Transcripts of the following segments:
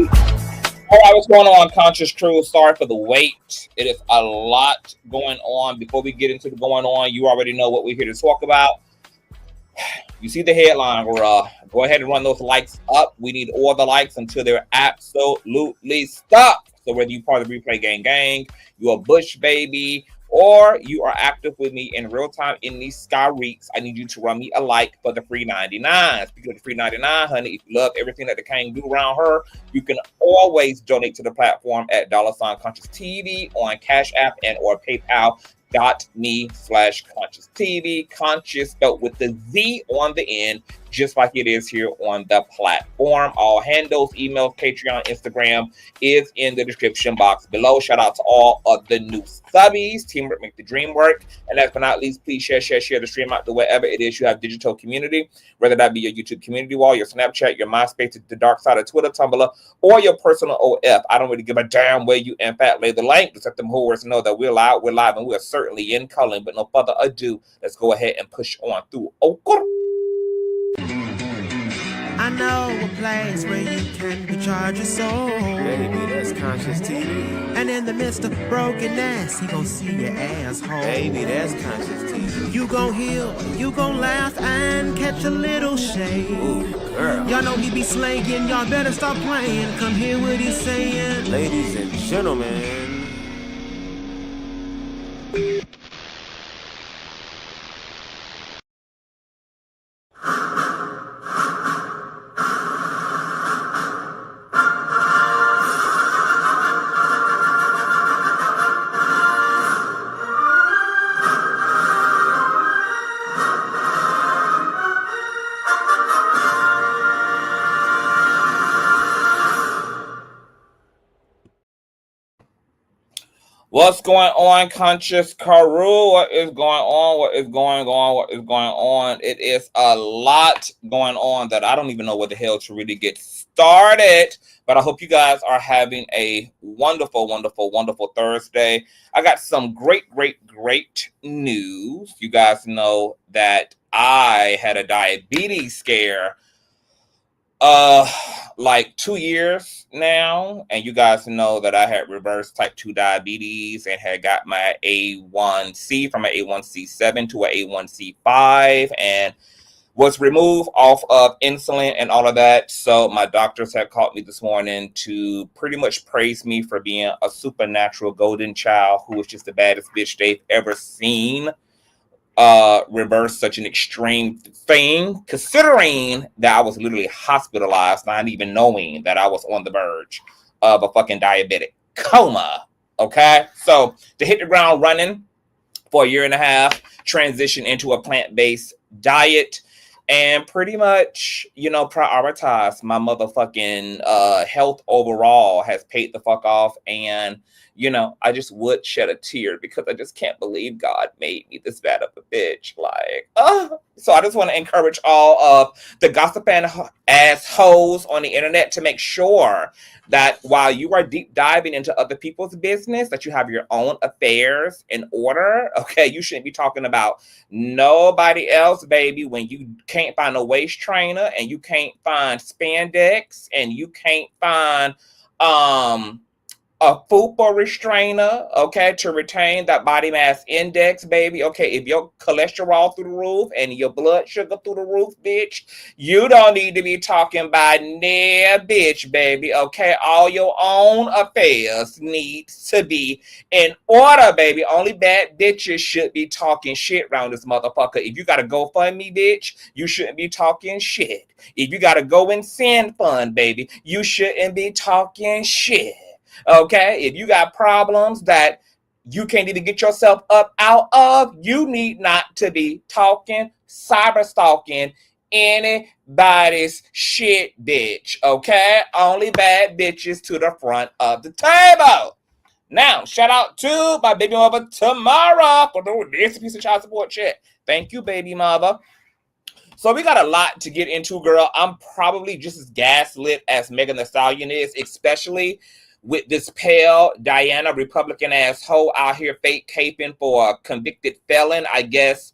All right, what's going on, Conscious Crew? Sorry for the wait. It is a lot going on. Before we get into the going on, you already know what we're here to talk about. You see the headline, go ahead and run those likes up. We need all the likes until they're absolutely stopped. So whether you're part of the Replay Gang, you're a Bush baby, or you are active with me in real time in these Sky Reeks, I need you to run me a like for the free 99. Speaking of the free 99, honey, if you love everything that the King do around her, you can always donate to the platform at $Consciouztv on Cash App and or PayPal. .me/Consciouztv, conscious spelled with the Z on the end, just like it is here on the platform. All handles, email, Patreon, Instagram is in the description box below. Shout out to all of the new subbies. Teamwork make the dream work. And last but not least, please share the stream out to wherever it is you have digital community, whether that be your YouTube community wall, your Snapchat, your MySpace, the dark side of Twitter, Tumblr, or your personal OF. I don't really give a damn where you in fact lay the link. Just let them whores know that we're live, and we're certainly in color. But no further ado, let's go ahead and push on through. I know a place where you can recharge your soul. Baby, that's Consciouztv. And in the midst of brokenness, he gon' see your asshole. Baby, that's Consciouztv. You gon' heal, you gon' laugh and catch a little shade. Ooh, girl. Y'all know he be slaying, y'all better stop playing. Come hear what he's saying. Ladies and gentlemen. What's going on, Conscious Crew? What is going on? What is going on? What is going on? It is a lot going on that I don't even know what the hell to really get started. But I hope you guys are having a wonderful, wonderful, wonderful Thursday. I got some great news. You guys know that I had a diabetes scare like 2 years now, and you guys know that I had reversed type 2 diabetes and had got my A1C from an A1C7 to an A1C5 and was removed off of insulin and all of that. So my doctors had called me this morning to pretty much praise me for being a supernatural golden child who was just the baddest bitch they've ever seen reverse such an extreme thing, considering that I was literally hospitalized, not even knowing that I was on the verge of a fucking diabetic coma. Okay, so to hit the ground running for a year and a half, transition into a plant-based diet, and pretty much, you know, prioritize my motherfucking health overall, has paid the fuck off. And you know, I just would shed a tear because I just can't believe God made me this bad of a bitch. Like, so I just want to encourage all of the gossiping assholes on the internet to make sure that while you are deep diving into other people's business, that you have your own affairs in order. Okay, you shouldn't be talking about nobody else, baby, when you can't find a waist trainer and you can't find spandex and you can't find a fupa restrainer, okay, to retain that body mass index, baby. Okay, if your cholesterol through the roof and your blood sugar through the roof, bitch, you don't need to be talking about near bitch, baby. Okay, all your own affairs need to be in order, baby. Only bad bitches should be talking shit around this motherfucker. If you gotta go fund me, bitch, you shouldn't be talking shit. If you gotta go and send fund, baby, you shouldn't be talking shit. Okay, if you got problems that you can't even get yourself up out of, you need not to be talking, cyber stalking anybody's shit, bitch. Okay, only bad bitches to the front of the table. Now, shout out to my baby mother Tamara for doing this piece of child support shit. Thank you, baby mother. So we got a lot to get into, girl. I'm probably just as gaslit as Megan Thee Stallion is, especially with this pale Diana Republican asshole out here fake caping for a convicted felon. I guess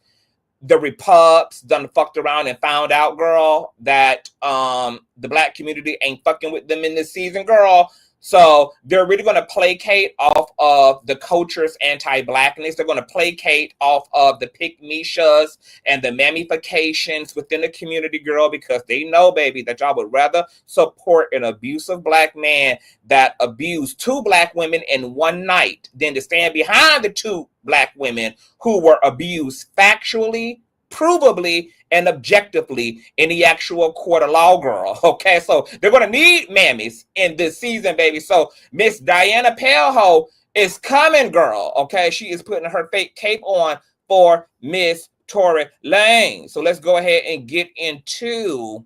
the Repubs done fucked around and found out, girl, that the black community ain't fucking with them in this season, girl. So they're really going to placate off of the culture's anti-blackness. They're going to placate off of the pick-me-shas and the mamifications within the community, girl, because they know, baby, that y'all would rather support an abusive black man that abused 2 black women in one night than to stand behind the 2 black women who were abused factually, provably, and objectively in the actual court of law, girl. Okay, so they're going to need mammies in this season, baby. So Miss Diana Paleho is coming, girl. Okay, she is putting her fake cape on for Miss Tory Lanez. So let's go ahead and get into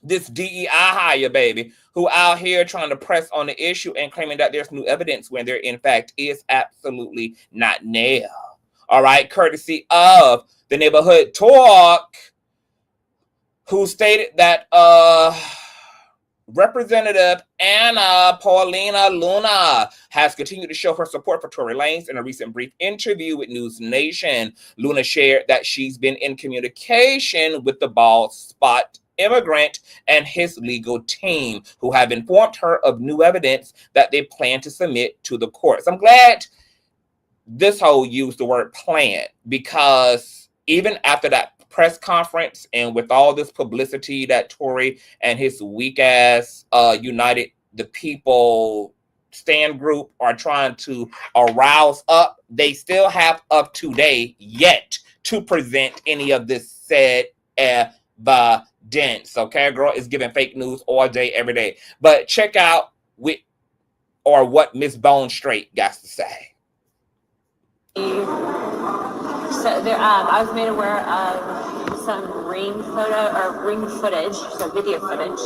this DEI hire, baby, who out here trying to press on the issue and claiming that there's new evidence when there in fact is absolutely not now. All right, courtesy of the Neighborhood Talk, who stated that Representative Anna Paulina Luna has continued to show her support for Tory Lanez. In a recent brief interview with News Nation, Luna shared that she's been in communication with the bald spot immigrant and his legal team, who have informed her of new evidence that they plan to submit to the courts. I'm glad this whole used the word plan, because even after that press conference and with all this publicity that Tory and his weak ass United the People stand group are trying to arouse up, they still have up to date yet to present any of this said evidence. Okay, girl is giving fake news all day, every day. But check out what Miss Bone Straight got to say. So there, I was made aware of some ring footage, so video footage,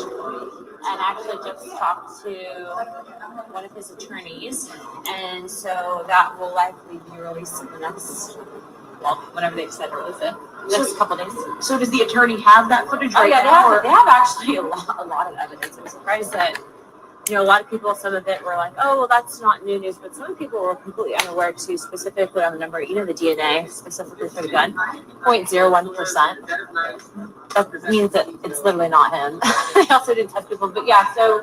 and actually just talked to one of his attorneys, and so that will likely be released in the next, well, whenever they decide to release it, next couple days. So does the attorney have that footage Oh right yeah, now? they have actually a lot of evidence. I'm surprised that, you know, a lot of people, some of it were like, oh, well, that's not new news, but some people were completely unaware too, specifically on the number, you know, the DNA specifically for the gun, 0.01%. That means that it's literally not him. They also didn't test people, but yeah, so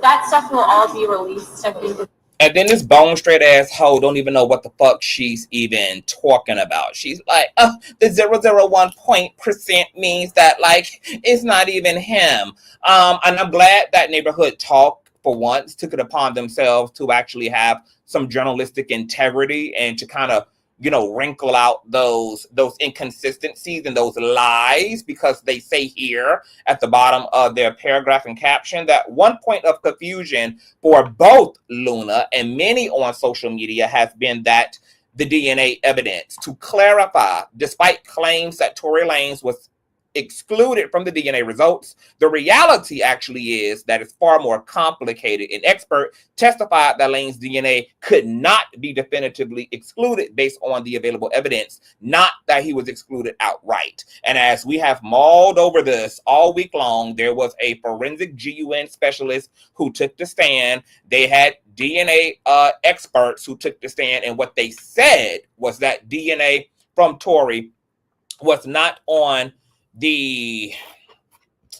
that stuff will all be released, I think. And then this bone straight ass hoe don't even know what the fuck she's even talking about. She's like, the 0.01% means that, like, it's not even him. And I'm glad that Neighborhood Talk, for once, took it upon themselves to actually have some journalistic integrity and to kind of, you know, wrinkle out those inconsistencies and those lies, because they say here at the bottom of their paragraph and caption that one point of confusion for both Luna and many on social media has been that the DNA evidence. To clarify, despite claims that Tory Lanez was excluded from the DNA results, the reality actually is that it's far more complicated. An expert testified that Lanez's DNA could not be definitively excluded based on the available evidence, not that he was excluded outright. And as we have mauled over this all week long, there was a forensic GUN specialist who took the stand. They had DNA experts who took the stand, and what they said was that DNA from Tory was not on the,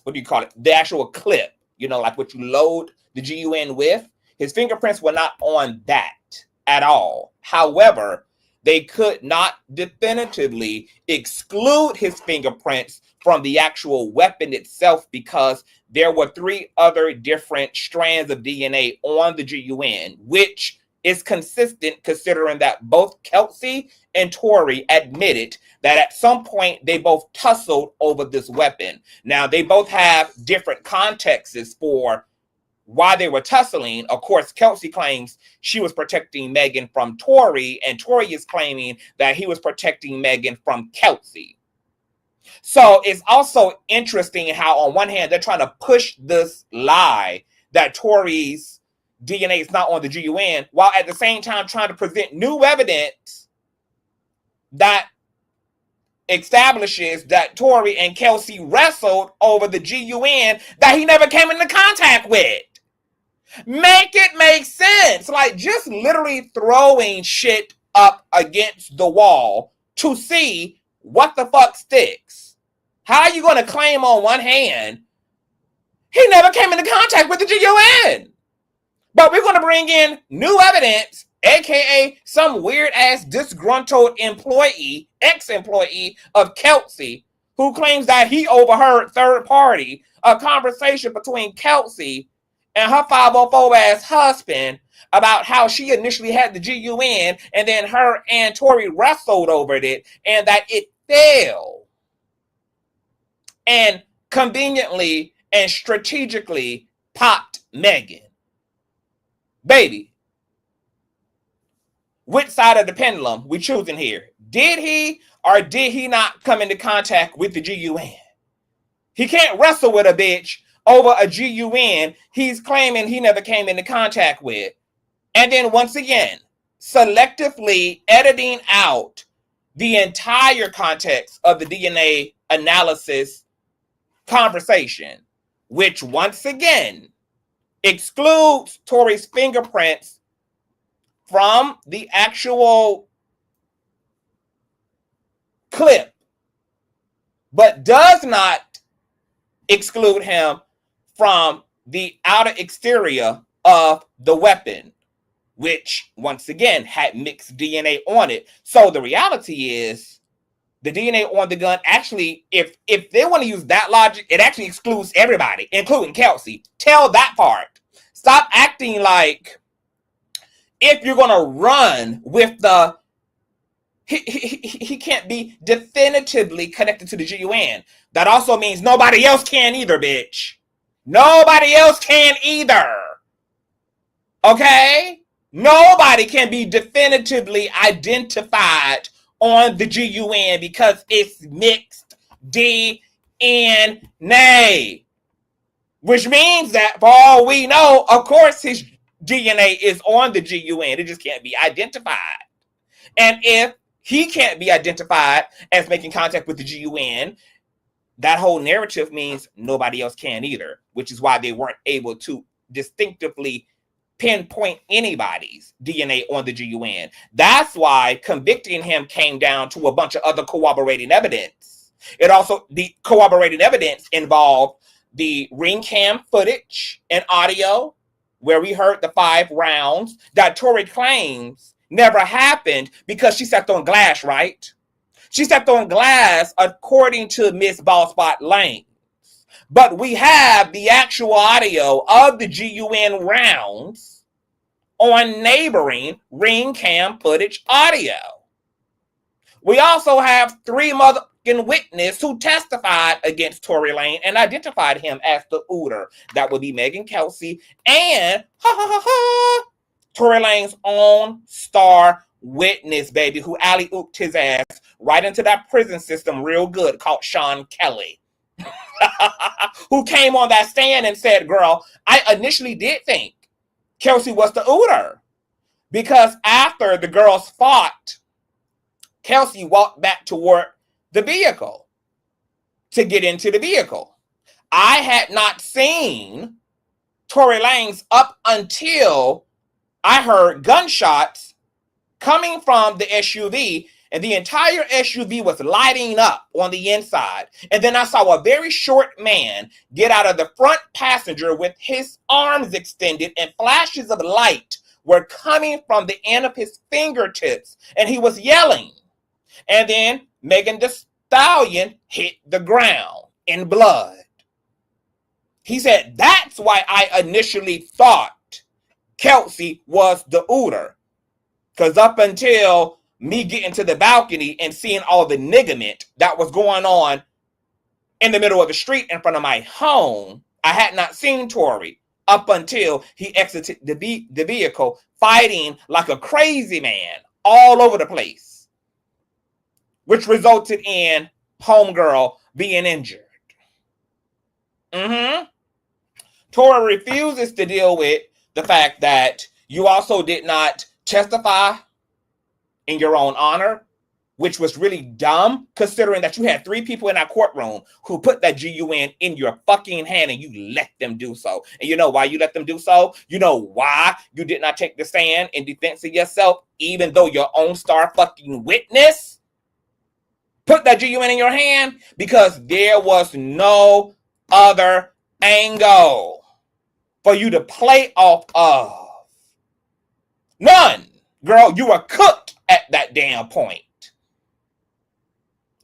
what do you call it, the actual clip, you know, like what you load the GUN with. His fingerprints were not on that at all. However, they could not definitively exclude his fingerprints from the actual weapon itself, because there were 3 other different strands of DNA on the GUN, which is consistent considering that both Kelsey and Tory admitted that at some point they both tussled over this weapon. Now, they both have different contexts for why they were tussling. Of course, Kelsey claims she was protecting Megan from Tory, and Tory is claiming that he was protecting Megan from Kelsey. So it's also interesting how on one hand they're trying to push this lie that Tory's DNA is not on the GUN, while at the same time trying to present new evidence that establishes that Tory and Kelsey wrestled over the GUN that he never came into contact with. Make it make sense. Like, just literally throwing shit up against the wall to see what the fuck sticks? How are you going to claim on one hand he never came into contact with the GUN? But we're going to bring in new evidence, aka some weird ass disgruntled employee, ex-employee of Kelsey, who claims that he overheard third party a conversation between Kelsey and her 504 ass husband about how she initially had the GUN and then her and Tory wrestled over it and that it failed. And conveniently and strategically popped Megan. Baby, which side of the pendulum we choosing here? Did he or did he not come into contact with the GUN? He can't wrestle with a bitch over a GUN he's claiming he never came into contact with. And then once again, selectively editing out the entire context of the DNA analysis conversation, which once again excludes Tory's fingerprints from the actual clip, but does not exclude him from the outer exterior of the weapon, which once again had mixed DNA on it. So the reality is the DNA on the gun actually, if they want to use that logic, it actually excludes everybody, including Kelsey. Tell that part. Stop acting like if you're going to run with the he can't be definitively connected to the GUN. That also means nobody else can either, bitch. Nobody else can either. Okay? Nobody can be definitively identified on the GUN because it's mixed DNA. Which means that for all we know, of course his DNA is on the GUN. It just can't be identified. And if he can't be identified as making contact with the GUN, that whole narrative means nobody else can either, which is why they weren't able to distinctively pinpoint anybody's DNA on the GUN. That's why convicting him came down to a bunch of other corroborating evidence. The corroborating evidence involved the ring cam footage and audio where we heard the 5 rounds that Tory claims never happened because she stepped on glass, right? She stepped on glass according to Miss Ballspot Lane. But we have the actual audio of the GUN rounds on neighboring ring cam footage audio. We also have 3 motherfucking witnesses who testified against Tory Lanez and identified him as the ooter. That would be Megan-Kelsey and Tory Lanez's own star witness, baby, who alley-ooped his ass right into that prison system real good called Sean Kelly. Who came on that stand and said, girl, I initially did think Kelsey was the ooter because after the girls fought, Kelsey walked back toward the vehicle to get into the vehicle. I had not seen Tory Lanez up until I heard gunshots coming from the SUV, and the entire SUV was lighting up on the inside. And then I saw a very short man get out of the front passenger with his arms extended, and flashes of light were coming from the end of his fingertips, and he was yelling. And then Megan Thee Stallion hit the ground in blood. He said, that's why I initially thought Kelsey was the ooter. Because up until me getting to the balcony and seeing all the niggerment that was going on in the middle of the street in front of my home, I had not seen Tory up until he exited the vehicle fighting like a crazy man all over the place, which resulted in homegirl being injured. Tory refuses to deal with the fact that you also did not testify in your own honor, which was really dumb considering that you had 3 people in that courtroom who put that GUN in your fucking hand and you let them do so. And you know why you let them do so? You know why you did not take the stand in defense of yourself, even though your own star fucking witness put that GUN in your hand? Because there was no other angle for you to play off of. None. Girl, you were cooked at that damn point.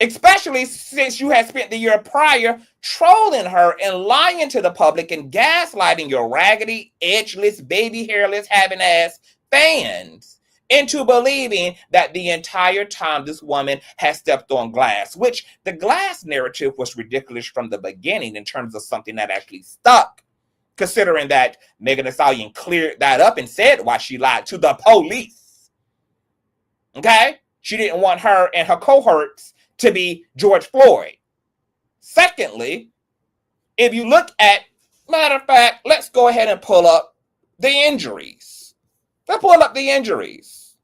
Especially since you had spent the year prior trolling her and lying to the public and gaslighting your raggedy, edgeless, baby hairless, having ass fans into believing that the entire time this woman has stepped on glass, which the glass narrative was ridiculous from the beginning in terms of something that actually stuck, considering that Megan Thee Stallion cleared that up and said why she lied to the police. Okay? She didn't want her and her cohorts to be George Floyd. Secondly, if you look at, matter of fact, let's go ahead and pull up the injuries. Let's pull up the injuries.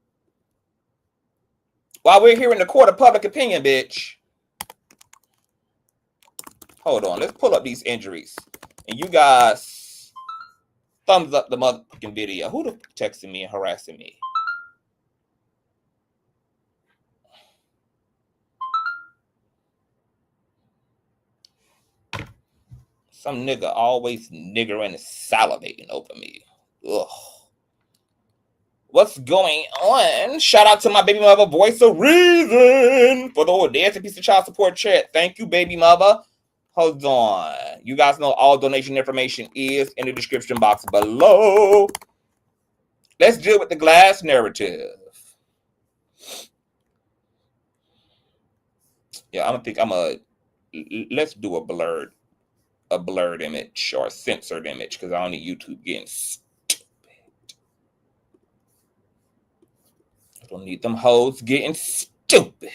While we're here in the court of public opinion, bitch. Hold on, let's pull up these injuries. And you guys, thumbs up the motherfucking video. Who the fuck texting me and harassing me? Some nigga always niggering and salivating over me. Ugh. What's going on? Shout out to my baby mother, Voice of Reason, for the old dancing piece of child support chat. Thank you, baby mother. Hold on. You guys know all donation information is in the description box below. Let's deal with the glass narrative. Yeah, let's do a blurred image or a censored image because I don't need YouTube getting stupid. I don't need them hoes getting stupid.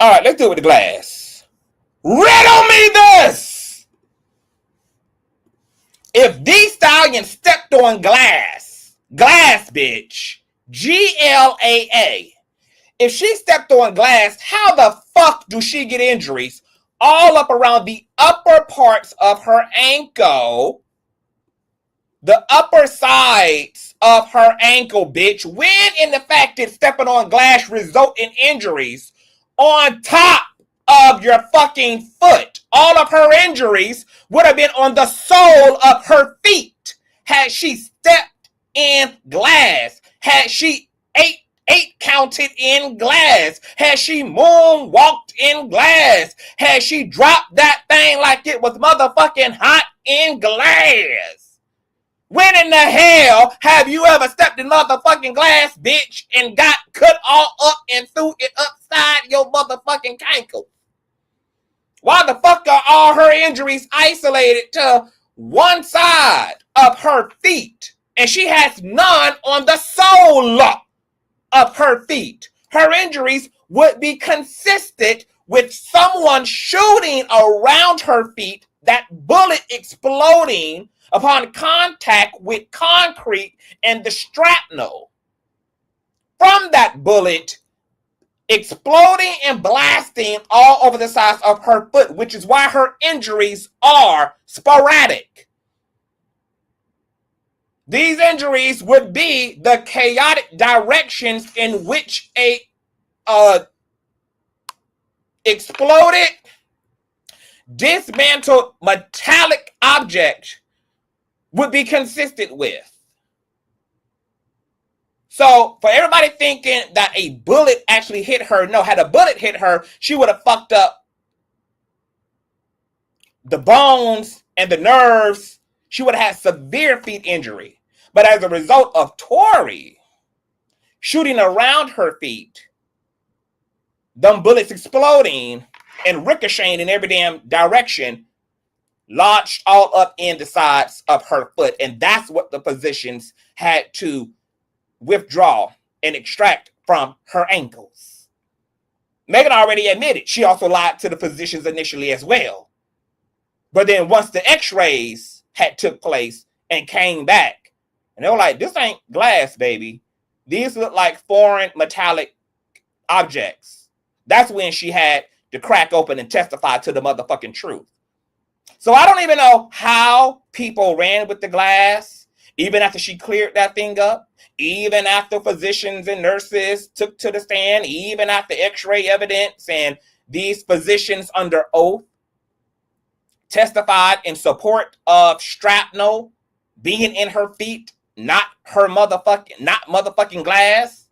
All right, let's do it with the glass. Riddle me this! If Thee Stallion stepped on glass, bitch, GLAA. If she stepped on glass, how the fuck do she get injuries all up around the upper parts of her ankle, the upper sides of her ankle, bitch, when in the fact that stepping on glass result in injuries on top of your fucking foot? All of her injuries would have been on the sole of her feet had she stepped in glass, had she eight counted in glass, had she moonwalked in glass, had she dropped that thing like it was motherfucking hot in glass. When in the hell have you ever stepped in motherfucking glass, bitch, and got cut all up and threw it upside your motherfucking ankle? Why the fuck are all her injuries isolated to one side of her feet and she has none on the sole of her feet? Her injuries would be consistent with someone shooting around her feet, that bullet exploding upon contact with concrete and the shrapnel from that bullet exploding and blasting all over the sides of her foot, which is why her injuries are sporadic. These injuries would be the chaotic directions in which a exploded, dismantled metallic object would be consistent with. So for everybody thinking that a bullet actually hit her, no, had a bullet hit her, she would have fucked up the bones and the nerves. She would have had severe feet injury. But as a result of Tory shooting around her feet, them bullets exploding and ricocheting in every damn direction, lodged all up in the sides of her foot. And that's what the physicians had to withdraw and extract from her ankles. Megan already admitted she also lied to the physicians initially as well. But then once the x-rays had took place and came back, and they were like, this ain't glass, baby. These look like foreign metallic objects. That's when she had to crack open and testify to the motherfucking truth. So I don't even know how people ran with the glass Even after she cleared that thing up, even after physicians and nurses took to the stand, even after x-ray evidence and these physicians under oath testified in support of shrapnel being in her feet, not motherfucking glass,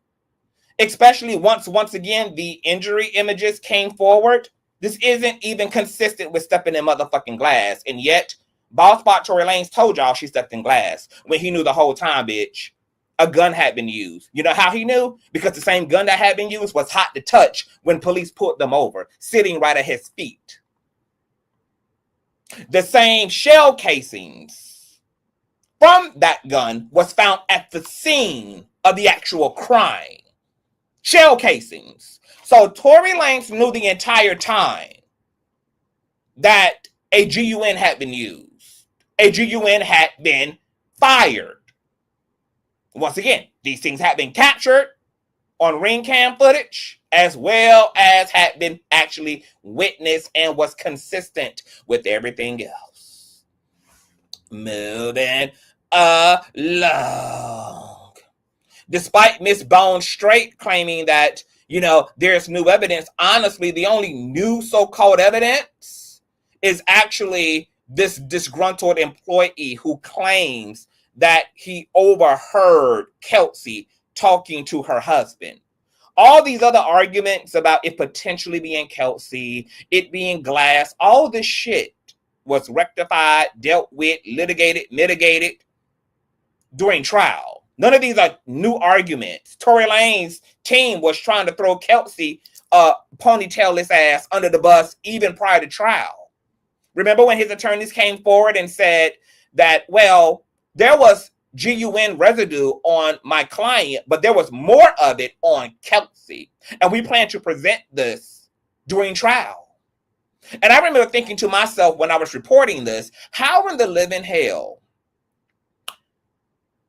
especially once again the injury images came forward. This isn't even consistent with stepping in motherfucking glass, and yet Ball Spot Tory Lanez told y'all she stepped in glass when he knew the whole time, bitch, a gun had been used. You know how he knew? Because the same gun that had been used was hot to touch when police pulled them over, sitting right at his feet. The same shell casings from that gun was found at the scene of the actual crime. Shell casings. So Tory Lanez knew the entire time that a GUN had been used. A GUN had been fired. Once again, these things had been captured on ring cam footage, as well as had been actually witnessed and was consistent with everything else. Moving along. Despite Miss Bone Straight claiming that, there's new evidence, honestly, the only new so-called evidence is actually this disgruntled employee who claims that he overheard Kelsey talking to her husband. All these other arguments about it potentially being Kelsey, it being glass, all this shit was rectified, dealt with, litigated, mitigated during trial. None of these are new arguments. Tory Lanez's team was trying to throw Kelsey ponytailless ass under the bus even prior to trial. Remember when his attorneys came forward and said that, well, there was GUN residue on my client, but there was more of it on Kelsey. And we plan to present this during trial. And I remember thinking to myself when I was reporting this, how in the living hell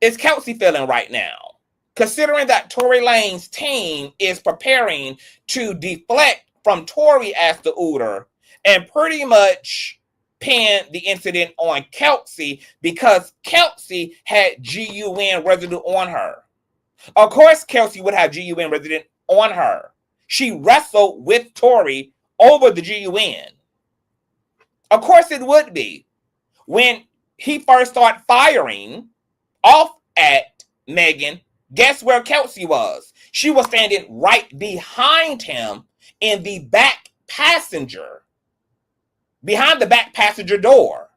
is Kelsey feeling right now? Considering that Tory Lanez's team is preparing to deflect from Tory as the Uter and pretty much pin the incident on Kelsey because Kelsey had GUN residue on her. Of course, Kelsey would have GUN residue on her. She wrestled with Tory over the GUN. Of course it would be. When he first started firing off at Megan, guess where Kelsey was? She was standing right behind him in the back passenger. Behind the back passenger door.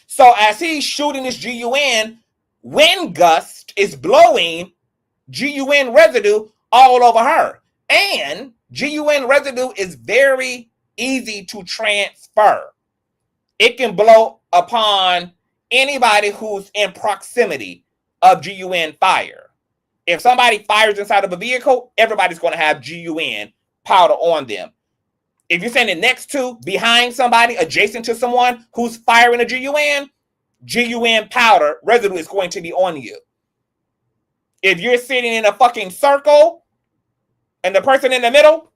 So as he's shooting this GUN, wind gust is blowing GUN residue all over her. And GUN residue is very easy to transfer. It can blow upon anybody who's in proximity of GUN fire. If somebody fires inside of a vehicle, everybody's going to have GUN powder on them. If you're standing next to, behind somebody, adjacent to someone who's firing a GUN powder residue is going to be on you. If you're sitting in a fucking circle and the person in the middle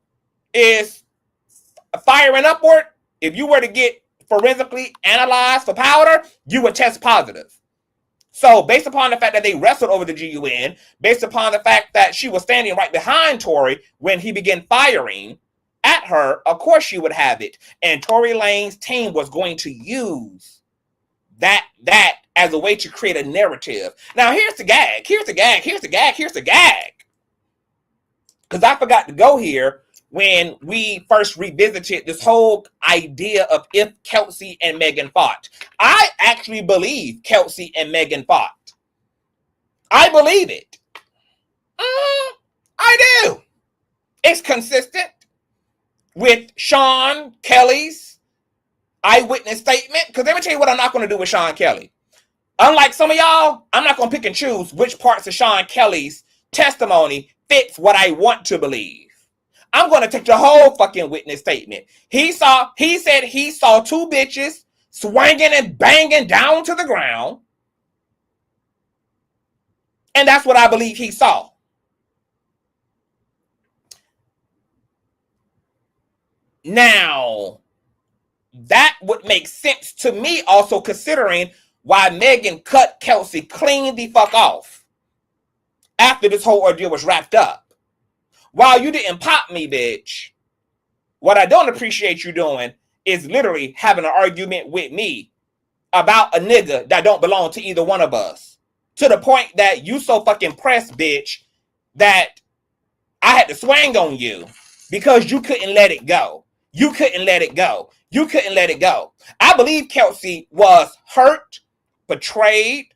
is firing upward, if you were to get forensically analyzed for powder, you would test positive. So based upon the fact that they wrestled over the GUN, based upon the fact that she was standing right behind Tory when he began firing at her, of course she would have it. And Tory Lanez's team was going to use that as a way to create a narrative. Now here's the gag. Because I forgot to go here when we first revisited this whole idea of if Kelsey and Megan fought. I actually believe Kelsey and Megan fought. I believe it. I do. It's consistent with Sean Kelly's eyewitness statement. Because let me tell you what I'm not going to do with Sean Kelly. Unlike some of y'all, I'm not going to pick and choose which parts of Sean Kelly's testimony fits what I want to believe. I'm going to take the whole fucking witness statement. He said he saw two bitches swinging and banging down to the ground. And that's what I believe he saw. Now, that would make sense to me also considering why Megan cut Kelsey clean the fuck off after this whole ordeal was wrapped up. While you didn't pop me, bitch, what I don't appreciate you doing is literally having an argument with me about a nigga that don't belong to either one of us. To the point that you so fucking pressed, bitch, that I had to swing on you because you couldn't let it go. You couldn't let it go. You couldn't let it go. I believe Kelsey was hurt, betrayed,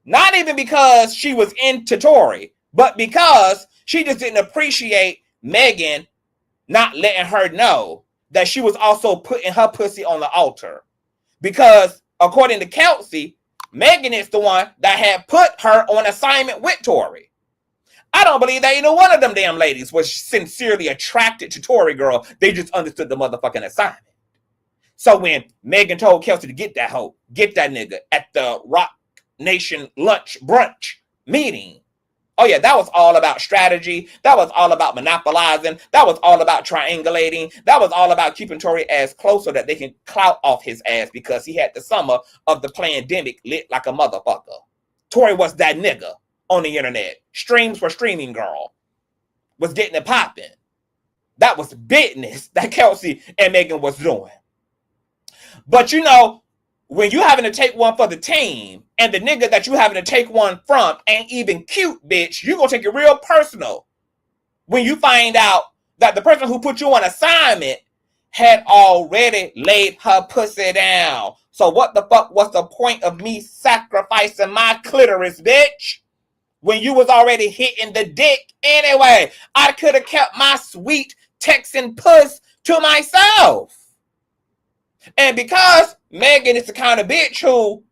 not even because she was into Tory, but because she just didn't appreciate Megan not letting her know that she was also putting her pussy on the altar. Because according to Kelsey, Megan is the one that had put her on assignment with Tory. I don't believe that either one of them damn ladies was sincerely attracted to Tory, girl. They just understood the motherfucking assignment. So when Megan told Kelsey to get that hoe, get that nigga at the Rock Nation lunch brunch meeting, oh yeah, that was all about strategy. That was all about monopolizing. That was all about triangulating. That was all about keeping Tory ass close so that they can clout off his ass because he had the summer of the pandemic lit like a motherfucker. Tory was that nigga on the internet. Streams for streaming, girl. Was getting it popping. That was business that Kelsey and Megan was doing. But you know, when you having to take one for the team and the nigga that you having to take one from ain't even cute, bitch, you gonna take it real personal when you find out that the person who put you on assignment had already laid her pussy down. So what the fuck was the point of me sacrificing my clitoris, bitch? When you was already hitting the dick anyway. I could have kept my sweet Texan puss to myself. And because Megan is the kind of bitch who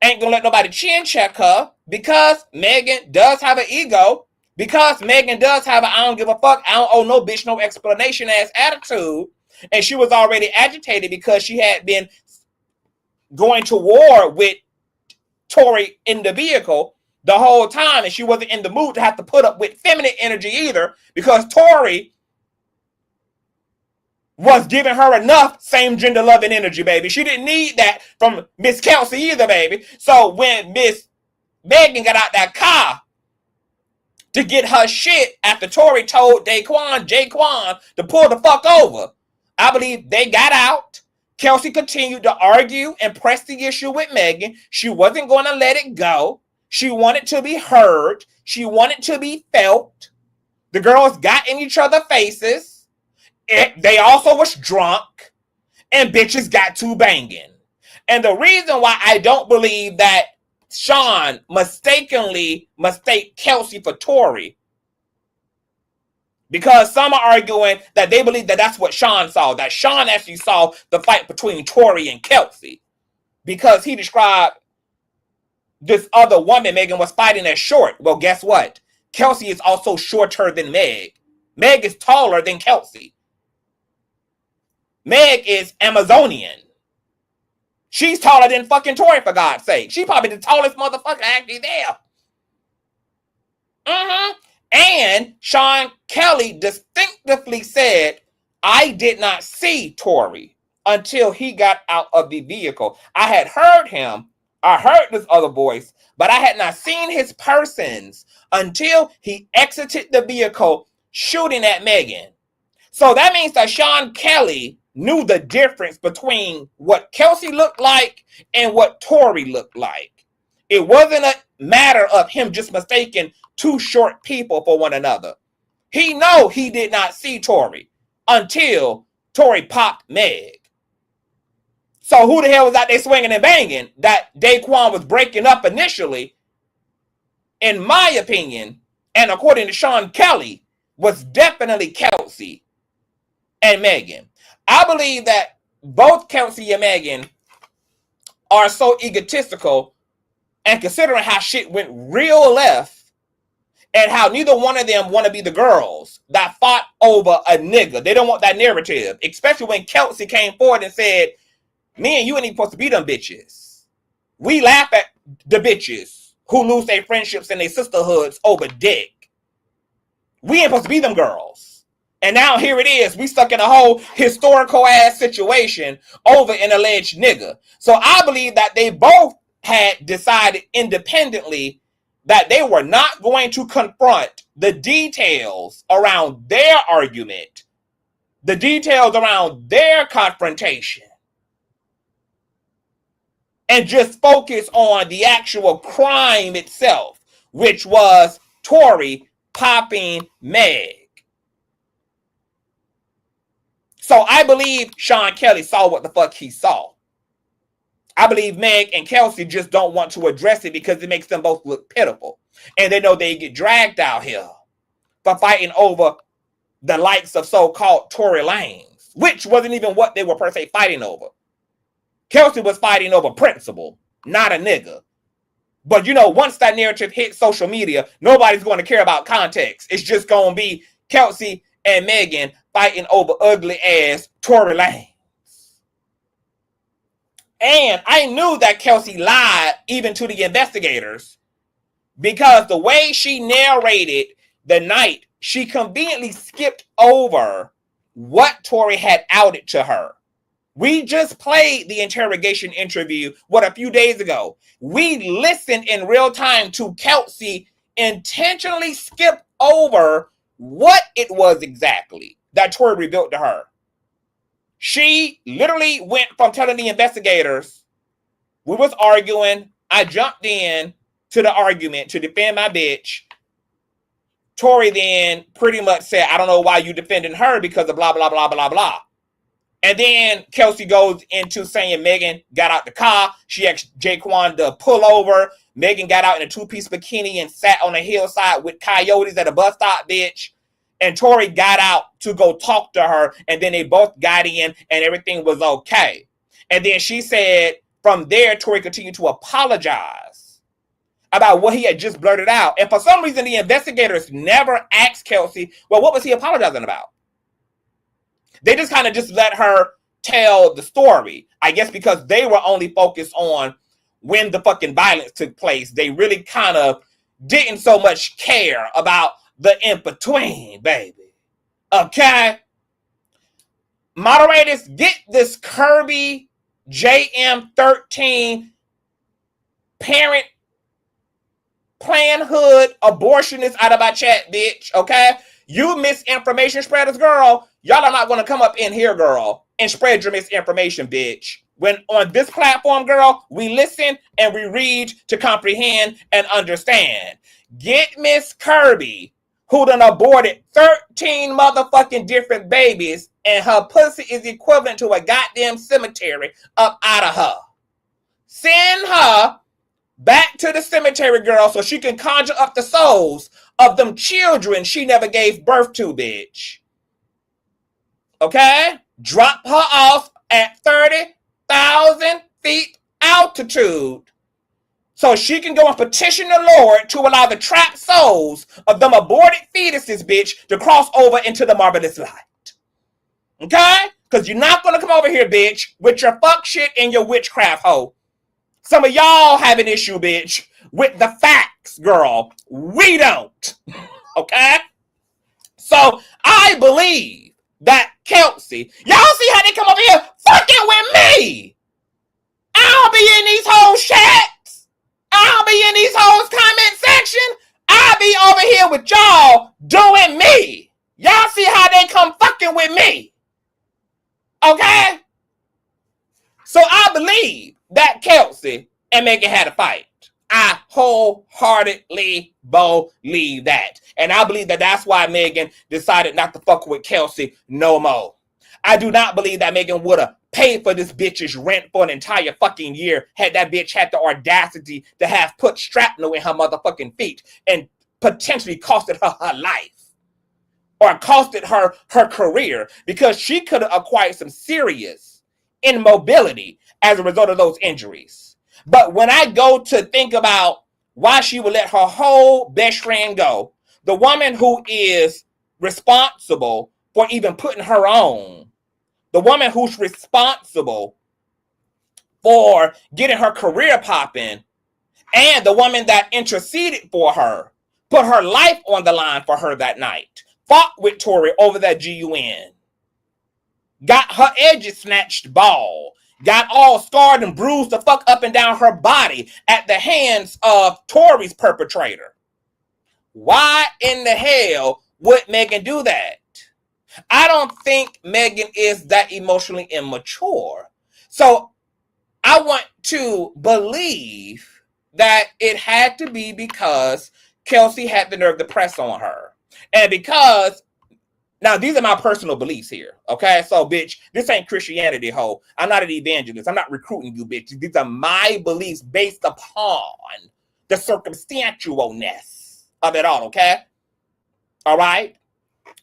ain't gonna let nobody chin check her, because Megan does have an ego, because Megan does have an I don't give a fuck, I don't owe no bitch no explanation ass attitude, and she was already agitated because she had been going to war with Tory in the vehicle the whole time, and she wasn't in the mood to have to put up with feminine energy either, because Tory was giving her enough same gender loving energy, baby. She didn't need that from Miss Kelsey either, baby. So when Miss Megan got out that car to get her shit after Tory told Jaquan to pull the fuck over, I believe they got out. Kelsey continued to argue and press the issue with Megan. She wasn't going to let it go. She wanted to be heard. She wanted to be felt. The girls got in each other's faces. They also was drunk. And bitches got to banging. And the reason why I don't believe that Sean mistakenly mistake Kelsey for Tory, because some are arguing that they believe that that's what Sean saw, that Sean actually saw the fight between Tory and Kelsey, because he described this other woman Megan was fighting as short. Well, guess what? Kelsey is also shorter than Meg. Meg is taller than Kelsey. Meg is Amazonian. She's taller than fucking Tory, for God's sake. She's probably the tallest motherfucker actually there. And Sean Kelly distinctively said, I did not see Tory until he got out of the vehicle. I had heard him. I heard this other voice, but I had not seen his persons until he exited the vehicle shooting at Megan. So that means that Sean Kelly knew the difference between what Kelsey looked like and what Tory looked like. It wasn't a matter of him just mistaking two short people for one another. He know he did not see Tory until Tory popped Meg. So who the hell was out there swinging and banging that Daquan was breaking up initially, in my opinion, and according to Sean Kelly, was definitely Kelsey and Megan. I believe that both Kelsey and Megan are so egotistical, and considering how shit went real left and how neither one of them want to be the girls that fought over a nigga. They don't want that narrative, especially when Kelsey came forward and said, me and you ain't even supposed to be them bitches. We laugh at the bitches who lose their friendships and their sisterhoods over dick. We ain't supposed to be them girls. And now here it is. We stuck in a whole historical ass situation over an alleged nigga. So I believe that they both had decided independently that they were not going to confront the details around their argument, the details around their confrontation, and just focus on the actual crime itself, which was Tory popping Meg. So I believe Sean Kelly saw what the fuck he saw. I believe Meg and Kelsey just don't want to address it because it makes them both look pitiful. And they know they get dragged out here for fighting over the likes of so-called Tory Lanez, which wasn't even what they were per se fighting over. Kelsey was fighting over principle, not a nigga. But you know, once that narrative hits social media, nobody's going to care about context. It's just going to be Kelsey and Megan fighting over ugly ass Tory Lanez. And I knew that Kelsey lied even to the investigators because the way she narrated the night, she conveniently skipped over what Tory had outed to her. We just played the interrogation interview, a few days ago. We listened in real time to Kelsey intentionally skip over what it was exactly that Tory revealed to her. She literally went from telling the investigators, we was arguing, I jumped in to the argument to defend my bitch. Tory then pretty much said, I don't know why you defending her because of blah, blah, blah, blah, blah. And then Kelsey goes into saying Megan got out the car. She asked Jaquan to pull over. Megan got out in a two-piece bikini and sat on a hillside with coyotes at a bus stop, bitch. And Tory got out to go talk to her. And then they both got in and everything was okay. And then she said from there, Tory continued to apologize about what he had just blurted out. And for some reason, the investigators never asked Kelsey, well, what was he apologizing about? They just kind of just let her tell the story. I guess because they were only focused on when the fucking violence took place. They really kind of didn't so much care about the in-between, baby. Okay? Moderators, get this Kirby JM13 parent Planned Hood abortionist out of my chat, bitch. Okay? You misinformation spreaders, girl. Y'all are not going to come up in here, girl, and spread your misinformation, bitch. When on this platform, girl, we listen and we read to comprehend and understand. Get Miss Kirby, who done aborted 13 motherfucking different babies, and her pussy is equivalent to a goddamn cemetery, up out of her. Send her back to the cemetery, girl, so she can conjure up the souls of them children she never gave birth to, bitch. Okay? Drop her off at 30,000 feet altitude so she can go and petition the Lord to allow the trapped souls of them aborted fetuses, bitch, to cross over into the marvelous light. Okay? Because you're not going to come over here, bitch, with your fuck shit and your witchcraft hoe. Some of y'all have an issue, bitch, with the facts, girl. We don't. Okay? So I believe that Kelsey, y'all see how they come over here fucking with me? I don't be in these hoes chats. I don't be in these hoes comment section. I be over here with y'all doing me. Y'all see how they come fucking with me? Okay? So I believe that Kelsey and Megan had a fight. I wholeheartedly believe that. And I believe that that's why Megan decided not to fuck with Kelsey no more. I do not believe that Megan would have paid for this bitch's rent for an entire fucking year had that bitch had the audacity to have put shrapnel in her motherfucking feet and potentially costed her her life. Or costed her her career, because she could have acquired some serious immobility as a result of those injuries. But when I go to think about why she would let her whole best friend go, the woman who is responsible for even putting her on, the woman who's responsible for getting her career popping, and the woman that interceded for her, put her life on the line for her that night, fought with Tory over that GUN. Got her edges snatched bald. Got all scarred and bruised the fuck up and down her body at the hands of Tory's perpetrator. Why in the hell would Megan do that? I don't think Megan is that emotionally immature. So I want to believe that it had to be because Kelsey had the nerve to press on her. And because, now these are my personal beliefs here, okay? So, bitch, this ain't Christianity, ho. I'm not an evangelist. I'm not recruiting you, bitch. These are my beliefs based upon the circumstantialness of it all, okay? All right?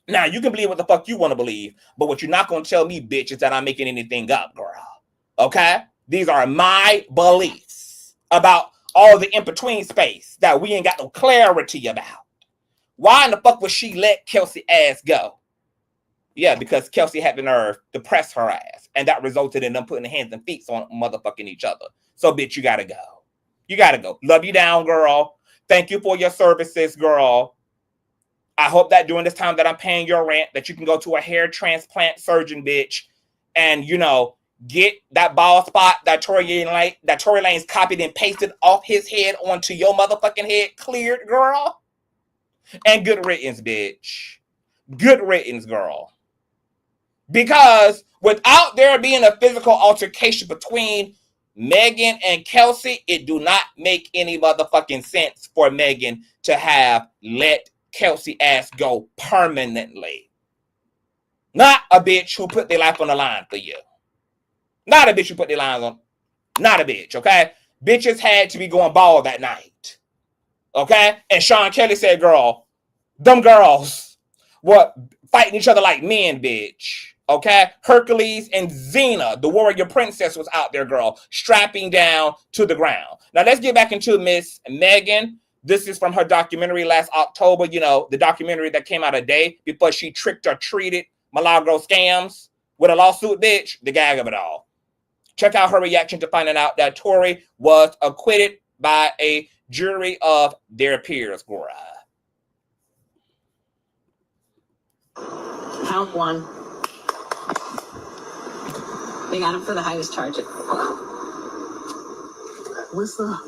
Now, you can believe what the fuck you want to believe, but what you're not going to tell me, bitch, is that I'm making anything up, girl. Okay? These are my beliefs about all the in-between space that we ain't got no clarity about. Why in the fuck would she let Kelsey ass go? Yeah, because Kelsey had the nerve to press her ass, and that resulted in them putting their hands and feet on motherfucking each other. So, bitch, you gotta go. You gotta go. Love you down, girl. Thank you for your services, girl. I hope that during this time that I'm paying your rent, that you can go to a hair transplant surgeon, bitch, and, you know, get that bald spot that Tory Lanez copied and pasted off his head onto your motherfucking head cleared, girl. And good riddance, bitch. Good riddance, girl. Because without there being a physical altercation between Megan and Kelsey, it do not make any motherfucking sense for Megan to have let Kelsey ass go permanently. Not a bitch who put their life on the line for you. Not a bitch who put their lines on. Not a bitch, okay? Bitches had to be going bald that night. Okay? And Sean Kelly said, girl, them girls were fighting each other like men, bitch. Okay? Hercules and Xena, the warrior princess, was out there, girl, strapping down to the ground. Now, let's get back into Miss Megan. This is from her documentary last October. You know, the documentary that came out a day before she tricked or treated Milagro Scams with a lawsuit, bitch. The gag of it all. Check out her reaction to finding out that Tory was acquitted by a jury of their peers, girl. Count one. They got him for the highest charge. What's up?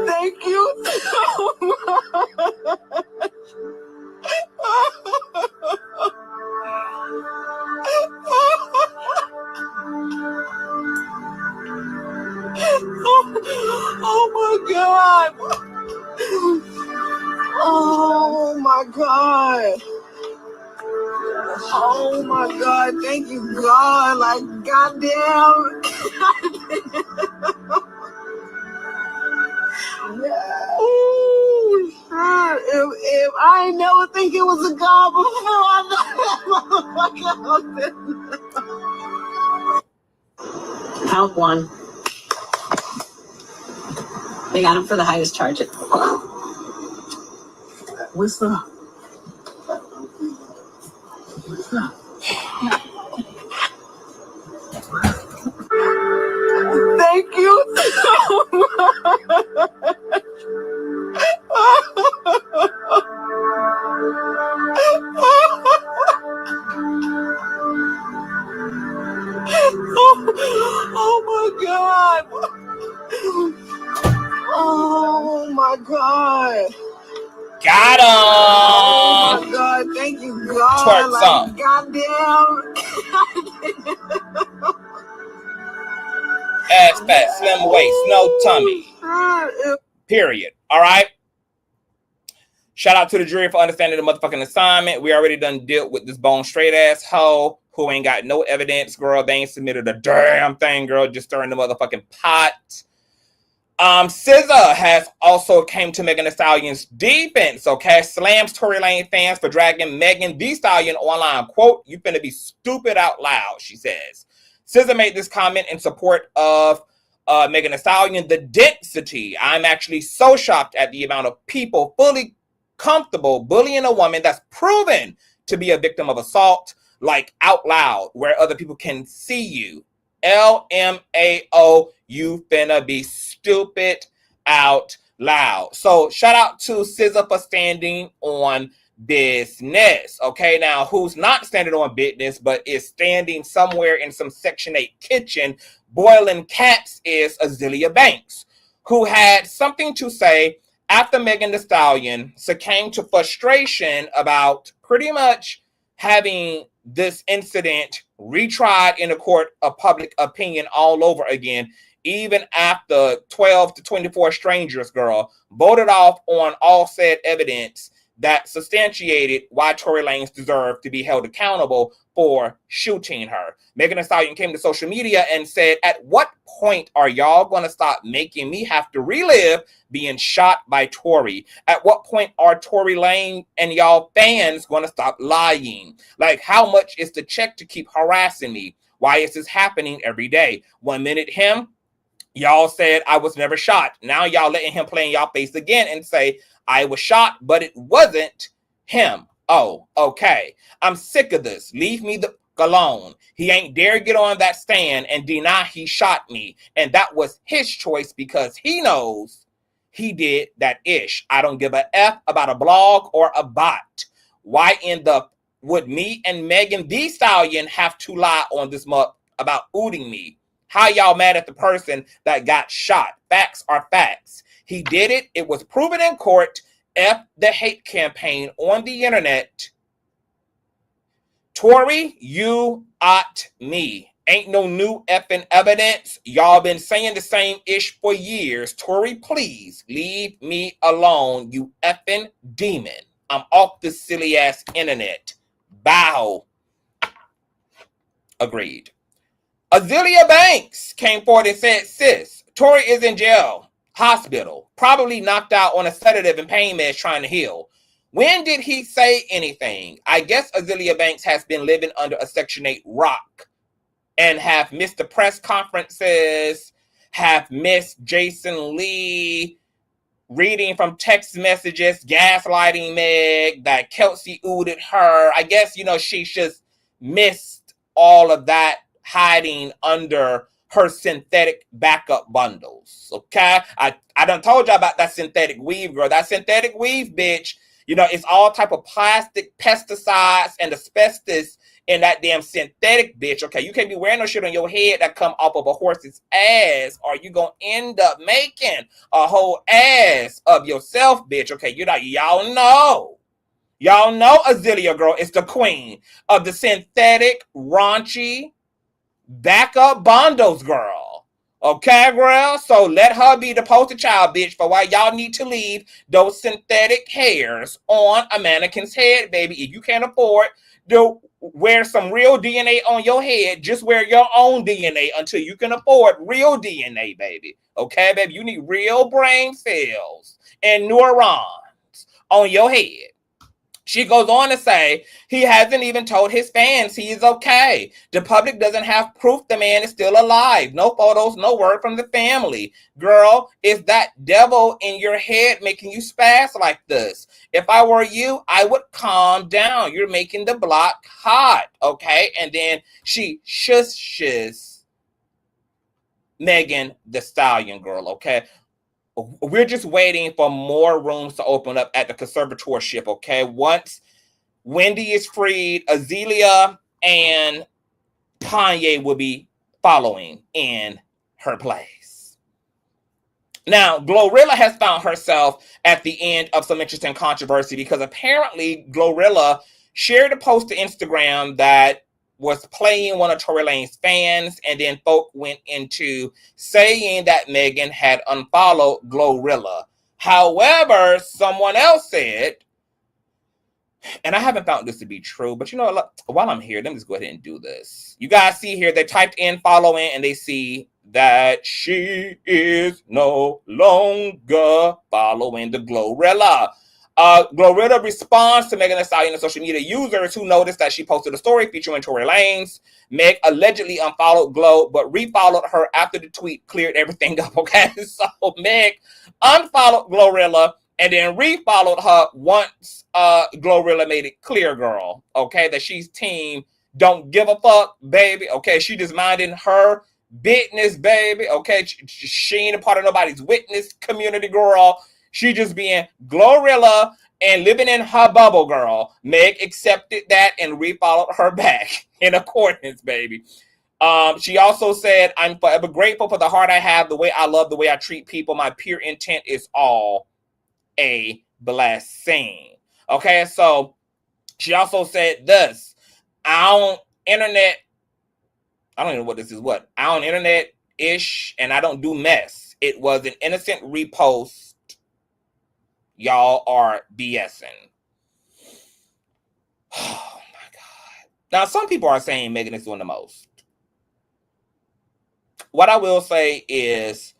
Thank you so much. Oh my God. Oh my God. Oh my God. Thank you, God. Like, goddamn. Oh, shit. If I ain't never think it was a God before, I know that motherfucker. Count one. They got him for the highest charge. What's up? What's up? Thank you so much. Oh my God. Oh my God. Got him. Oh my God. Thank you, God. Twerk like, some. goddamn. Ass fat, slim waist, no tummy. Period. All right? Shout out to the jury for understanding the motherfucking assignment. We already done dealt with this bone straight ass hoe who ain't got no evidence, girl. They ain't submitted a damn thing, girl. Just stirring the motherfucking pot. SZA has also came to Megan Thee Stallion's defense, okay? Slams Tory Lanez fans for dragging Megan Thee Stallion online. Quote, "You finna be stupid out loud," she says. SZA made this comment in support of Megan Thee Stallion. The density. "I'm actually so shocked at the amount of people fully comfortable bullying a woman that's proven to be a victim of assault, like out loud, where other people can see you. LMAO, you finna be stupid out loud. So shout out to SZA for standing on business. Okay, now who's not standing on business but is standing somewhere in some Section 8 kitchen boiling cats is Azealia Banks, who had something to say after Megan Thee Stallion succumbed to frustration about pretty much having this incident retried in a court of public opinion all over again, even after 12 to 24 strangers, girl, voted off on all said evidence that substantiated why Tory Lanez deserved to be held accountable for shooting her. Megan Thee Stallion came to social media and said, at what point are y'all going to stop making me have to relive being shot by Tory? At what point are Tory Lanez and y'all fans going to stop lying? Like, how much is the check to keep harassing me? Why is this happening every day? 1 minute him, y'all said I was never shot. Now y'all letting him play in y'all face again and say I was shot, but it wasn't him. Oh, okay. I'm sick of this. Leave me the alone. He ain't dare get on that stand and deny he shot me. And that was his choice because he knows he did that ish. I don't give a F about a blog or a bot. Why in the would me and Megan Thee Stallion have to lie on this month about ooting me? How y'all mad at the person that got shot? Facts are facts. He did it. It was proven in court. F the hate campaign on the internet. Tory, you ought me. Ain't no new effing evidence. Y'all been saying the same ish for years. Tory, please leave me alone, you effing demon. I'm off this silly ass internet. Bow. Agreed. Azealia Banks came forward and said, sis, Tory is in jail, hospital, probably knocked out on a sedative and pain meds trying to heal. When did he say anything? I guess Azealia Banks has been living under a Section 8 rock and have missed the press conferences, have missed Jason Lee reading from text messages, gaslighting Meg, that Kelsey ooted her. I guess, she just missed all of that hiding under her synthetic backup bundles. Okay? I done told y'all about that synthetic weave, girl. That synthetic weave, bitch, it's all type of plastic, pesticides, and asbestos in that damn synthetic, bitch. Okay, you can't be wearing no shit on your head that come off of a horse's ass, or you gonna end up making a whole ass of yourself, bitch. Okay, y'all know Azealia, girl, is the queen of the synthetic, raunchy, backup bundles, girl. Okay, girl? So let her be the poster child, bitch, for why y'all need to leave those synthetic hairs on a mannequin's head, baby. If you can't afford to wear some real DNA on your head, just wear your own DNA until you can afford real DNA, baby. Okay, baby? You need real brain cells and neurons on your head. She goes on to say, he hasn't even told his fans he is okay. The public doesn't have proof the man is still alive. No photos, no word from the family. Girl, is that devil in your head making you spaz like this? If I were you, I would calm down. You're making the block hot, okay? And then she shushes Megan Thee Stallion, girl, okay? We're just waiting for more rooms to open up at the conservatorship, okay? Once Wendy is freed, Azealia and Kanye will be following in her place. Now, Glorilla has found herself at the end of some interesting controversy because apparently Glorilla shared a post to Instagram that was playing one of Tory Lanez's fans, and then folk went into saying that Megan had unfollowed Glorilla. However, someone else said, and I haven't found this to be true, but while I'm here, let me just go ahead and do this. You guys see here, they typed in following, and they see that she is no longer following the Glorilla. Glorilla responds to Megan Thee Stallion and social media users who noticed that she posted a story featuring Tory Lanez. Meg allegedly unfollowed Glo, but refollowed her after the tweet cleared everything up, okay? So Meg unfollowed Glorilla and then refollowed her once Glorilla made it clear, girl, okay, that she's team don't give a fuck, baby, okay? She just minding her business, baby. Okay, she ain't a part of nobody's witness community, girl. She just being Glorilla and living in her bubble, girl. Meg accepted that and refollowed her back in accordance, baby. She also said, I'm forever grateful for the heart I have, the way I love, the way I treat people. My pure intent is all a blessing. Okay, so she also said this, I don't even know what this is. I don't internet-ish, and I don't do mess. It was an innocent repost. Y'all are BSing. Oh, my God. Now, some people are saying Megan is doing the most. What I will say is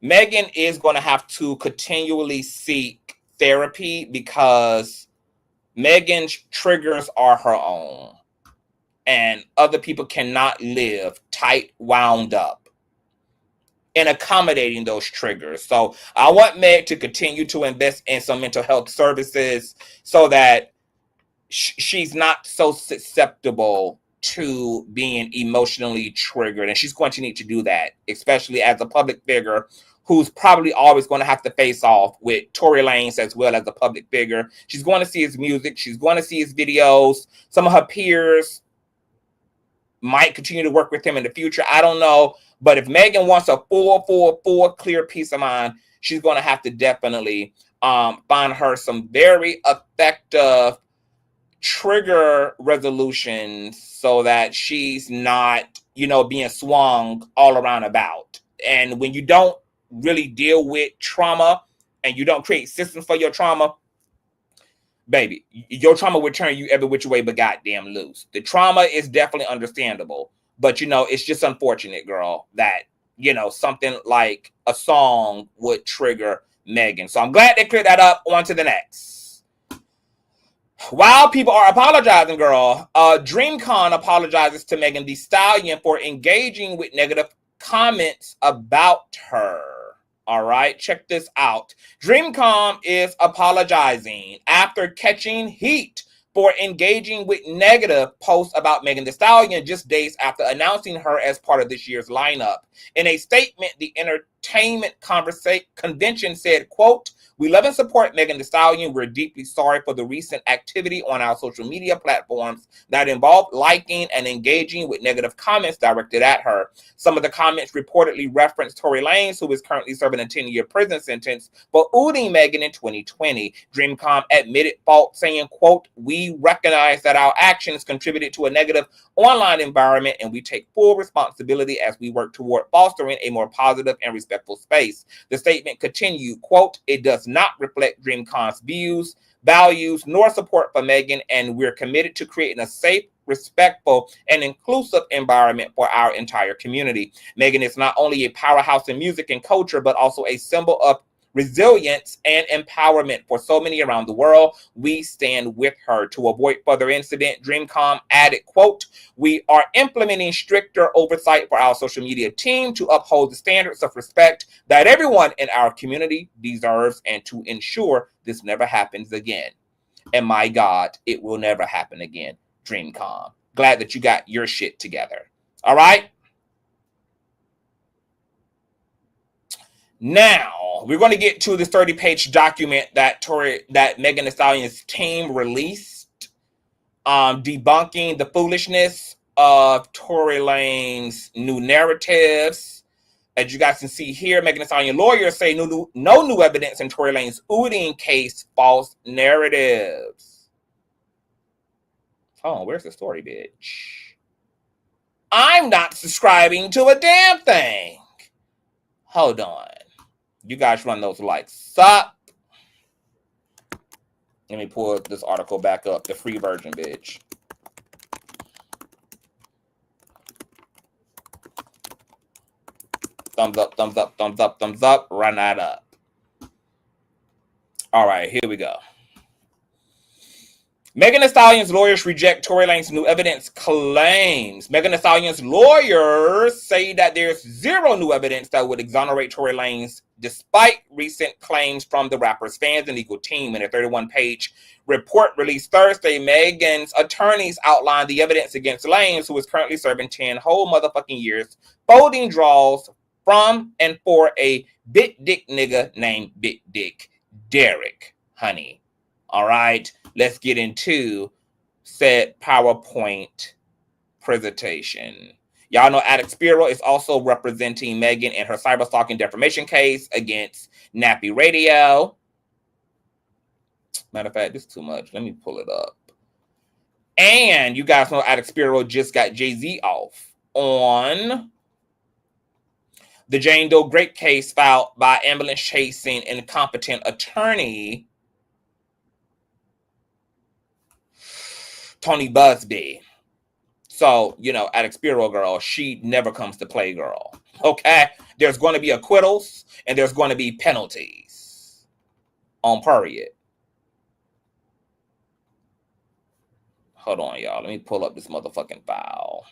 Megan is going to have to continually seek therapy because Megan's triggers are her own. And other people cannot live tight, wound up in accommodating those triggers. So I want Meg to continue to invest in some mental health services so that she's not so susceptible to being emotionally triggered. And she's going to need to do that, especially as a public figure who's probably always going to have to face off with Tory Lanez as well as a public figure. She's going to see his music. She's going to see his videos. Some of her peers might continue to work with him in the future. I don't know. But if Megan wants a full, clear peace of mind, she's going to have to definitely find her some very effective trigger resolutions so that she's not, being swung all around about. And when you don't really deal with trauma and you don't create systems for your trauma, baby, your trauma will turn you every which way but goddamn loose. The trauma is definitely understandable, but it's just unfortunate, girl, that something like a song would trigger Megan. So I'm glad they cleared that up. On to the next. While people are apologizing, girl, DreamCon apologizes to Megan Thee Stallion for engaging with negative comments about her. All right, check this out. DreamCon is apologizing after catching heat for engaging with negative posts about Megan Thee Stallion just days after announcing her as part of this year's lineup. In a statement, the entertainment convention said, quote, "We love and support Megan Thee Stallion. We're deeply sorry for the recent activity on our social media platforms that involved liking and engaging with negative comments directed at her. Some of the comments reportedly referenced Tory Lanez, who is currently serving a 10-year prison sentence for outing Megan in 2020. DreamCon admitted fault, saying, quote, "We recognize that our actions contributed to a negative online environment, and we take full responsibility as we work toward fostering a more positive and respectful space." The statement continued, quote, "It does not reflect DreamCon's views, values, nor support for Megan, and we're committed to creating a safe, respectful, and inclusive environment for our entire community. Megan is not only a powerhouse in music and culture, but also a symbol of resilience and empowerment for so many around the world. We stand with her." To avoid further incident, DreamCon added, quote, "We are implementing stricter oversight for our social media team to uphold the standards of respect that everyone in our community deserves and to ensure this never happens again. And my God, it will never happen again, DreamCon. Glad that you got your shit together." All right? Now, we're going to get to this 30-page document that Megan Thee Stallion's team released, debunking the foolishness of Tory Lanez's new narratives. As you guys can see here, Megan Thee Stallion lawyers say no new evidence in Tory Lanez's outing case, false narratives. Oh, where's the story, bitch? I'm not subscribing to a damn thing. Hold on. You guys run those likes up. Let me pull this article back up. The free version, bitch. Thumbs up, thumbs up, thumbs up, thumbs up. Run that up. All right, here we go. Megan Thee Stallion's lawyers reject Tory Lanez new evidence claims. Megan Thee Stallion's lawyers say that there's zero new evidence that would exonerate Tory Lanez, despite recent claims from the rapper's fans and legal team. In a 31-page report released Thursday, Megan's attorneys outlined the evidence against Lanez, who is currently serving 10 whole motherfucking years, folding draws from and for a big dick nigga named Big Dick Derek, honey. All right. Let's get into said PowerPoint presentation. Y'all know Alex Spiro is also representing Megan in her cyberstalking defamation case against Nappy Radio. Matter of fact, this is too much. Let me pull it up. And you guys know Alex Spiro just got Jay-Z off on the Jane Doe Great case filed by ambulance chasing incompetent attorney Tony Busby. So, you know, Alex Spiro girl, she never comes to play, girl. Okay? There's going to be acquittals and there's going to be penalties. On period. Hold on, y'all. Let me pull up this motherfucking file.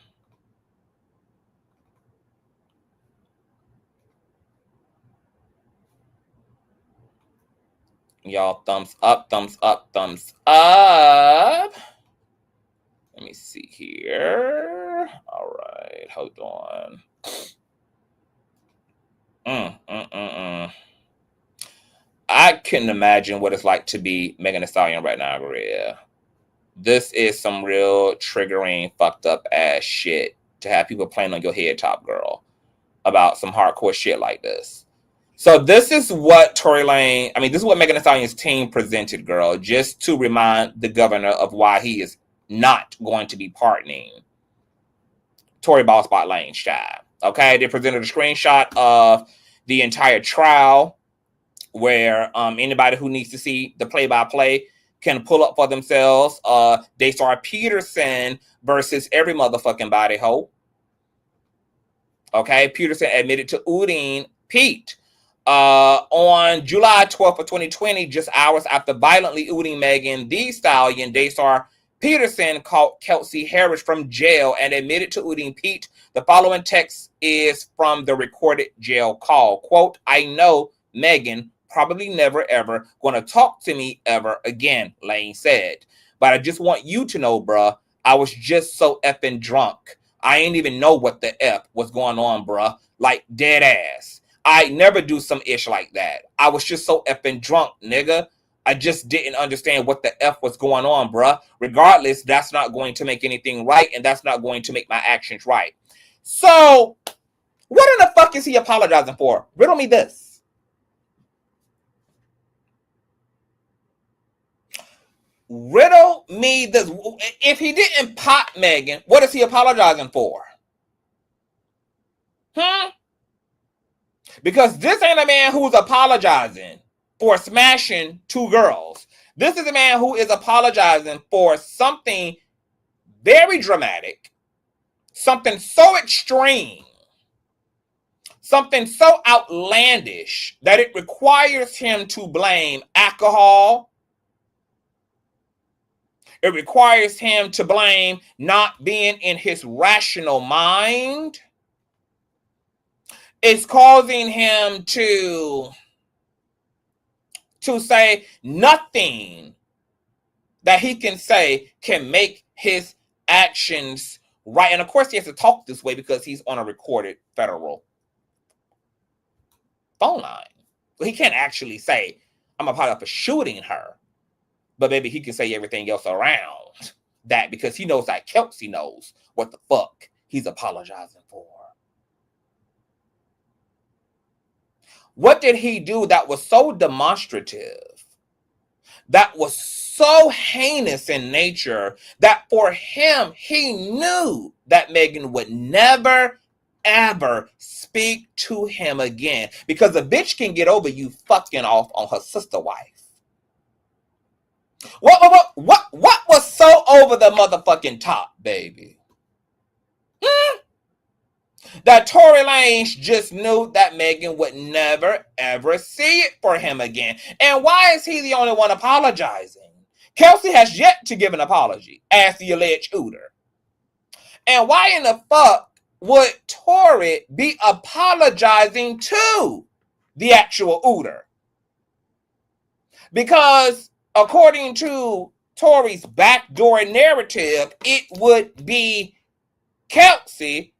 Y'all, thumbs up, thumbs up, thumbs up. Let me see here. All right, hold on. I couldn't imagine what it's like to be Megan Thee Stallion right now, Maria. This is some real triggering, fucked up ass shit to have people playing on your head, top girl, about some hardcore shit like this. So this is what this is what Megan Thee Stallion's team presented, girl, just to remind the governor of why he is not going to be pardoning Tory Ball Spot Lanez child. Okay, they presented a screenshot of the entire trial where anybody who needs to see the play-by-play can pull up for themselves. Daystar Peterson versus every motherfucking body hoe. Okay, Peterson admitted to ooting Pete on July 12th of 2020, just hours after violently ooting Megan Thee Stallion. Daystar Peterson called Kelsey Harris from jail and admitted to ooting Pete. The following text is from the recorded jail call. Quote, "I know Megan probably never ever gonna talk to me ever again," Lane said. "But I just want you to know, bruh, I was just so effing drunk. I ain't even know what the F was going on, bruh. Like, dead ass. I never do some ish like that. I was just so effing drunk, nigga. I just didn't understand what the F was going on, bruh. Regardless, that's not going to make anything right, and that's not going to make my actions right." So, what in the fuck is he apologizing for? Riddle me this. Riddle me this. If he didn't pop Megan, what is he apologizing for? Because this ain't a man who's apologizing for smashing two girls. This is a man who is apologizing for something very dramatic, something so extreme, something so outlandish that it requires him to blame alcohol. It requires him to blame not being in his rational mind. It's causing him to say nothing that he can say can make his actions right. And of course, he has to talk this way because he's on a recorded federal phone line. So he can't actually say, "I'm apologizing for shooting her." But maybe he can say everything else around that because he knows that Kelsey knows what the fuck he's apologizing for. What did he do that was so demonstrative, that was so heinous in nature, that for him, he knew that Megan would never, ever speak to him again? Because a bitch can get over you fucking off on her sister wife. What was so over the motherfucking top, baby? That Tory Lanez just knew that Megan would never, ever see it for him again. And why is he the only one apologizing? Kelsey has yet to give an apology as the alleged ooter. And why in the fuck would Tory be apologizing to the actual ooter? Because according to Tory's backdoor narrative, it would be Kelsey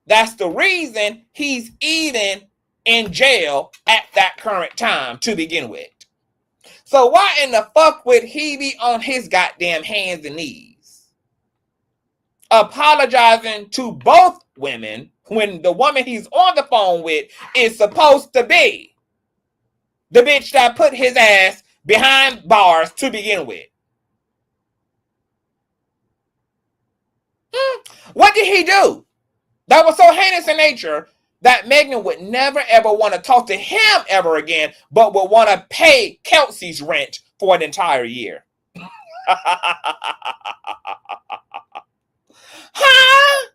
that's the reason he's even in jail at that current time to begin with. So why in the fuck would he be on his goddamn hands and knees apologizing to both women when the woman he's on the phone with is supposed to be the bitch that put his ass behind bars to begin with? What did he do that was so heinous in nature that Megan would never ever want to talk to him ever again, but would want to pay Kelsey's rent for an entire year? Huh?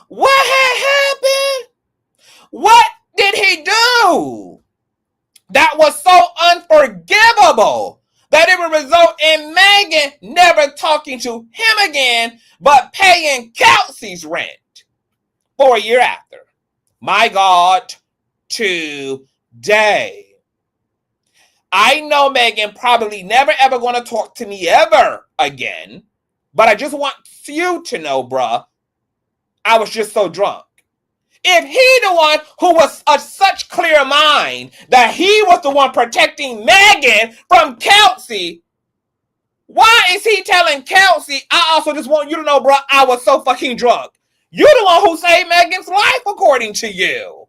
What had happened? What did he do that was so unforgivable that it would result in Megan never talking to him again, but paying Kelsey's rent for a year after? My God, today. I know Megan probably never ever going to talk to me ever again, but I just want you to know, bruh, I was just so drunk. If he the one who was of such clear mind that he was the one protecting Megan from Kelsey, why is he telling Kelsey, I also just want you to know, bruh, I was so fucking drunk? You're the one who saved Megan's life, according to you.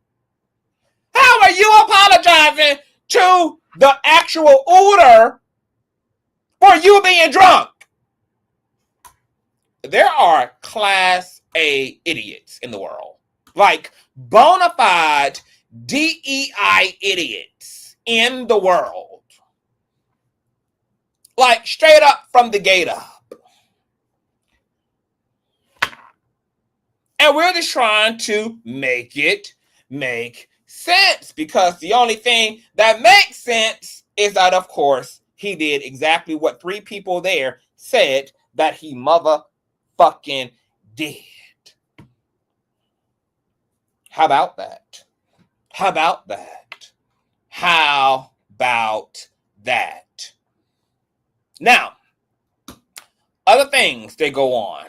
How are you apologizing to the actual ooter for you being drunk? There are class A idiots in the world. Like bona fide DEI idiots in the world. Like straight up from the gate up. And we're just trying to make it make sense, because the only thing that makes sense is that, of course, he did exactly what three people there said that he motherfucking did. How about that? How about that? How about that? Now, other things they go on.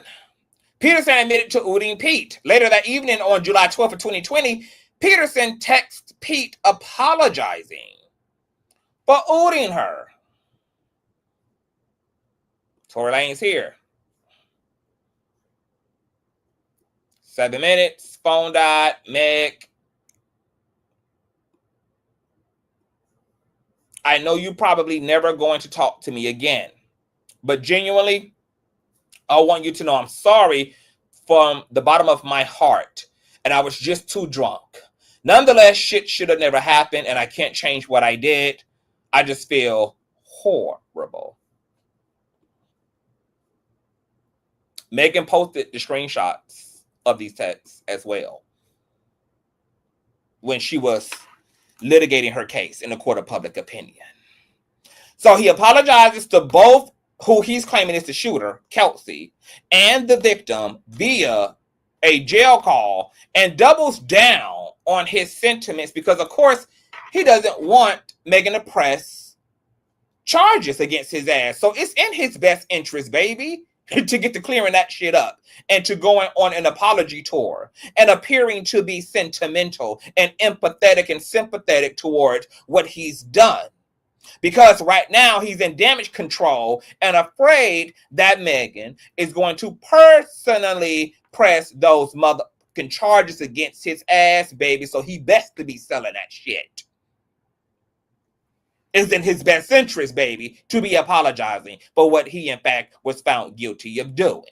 Peterson admitted to ooting Pete. Later that evening on July 12th of 2020, Peterson texts Pete apologizing for ooting her. Tory Lanez here. 7 minutes, phone died, Meg. I know you probably never going to talk to me again, but genuinely, I want you to know I'm sorry from the bottom of my heart, and I was just too drunk. Nonetheless, shit should have never happened, and I can't change what I did. I just feel horrible. Megan posted the screenshots of these texts as well when she was litigating her case in the court of public opinion. So he apologizes to both who he's claiming is the shooter, Kelsey, and the victim via a jail call, and doubles down on his sentiments because, of course, he doesn't want Megan to press charges against his ass. So it's in his best interest, baby, to get to clearing that shit up and to going on an apology tour and appearing to be sentimental and empathetic and sympathetic towards what he's done. Because right now he's in damage control and afraid that Megan is going to personally press those motherfucking charges against his ass, baby. So he best to be selling that shit. It's in his best interest, baby, to be apologizing for what he, in fact, was found guilty of doing.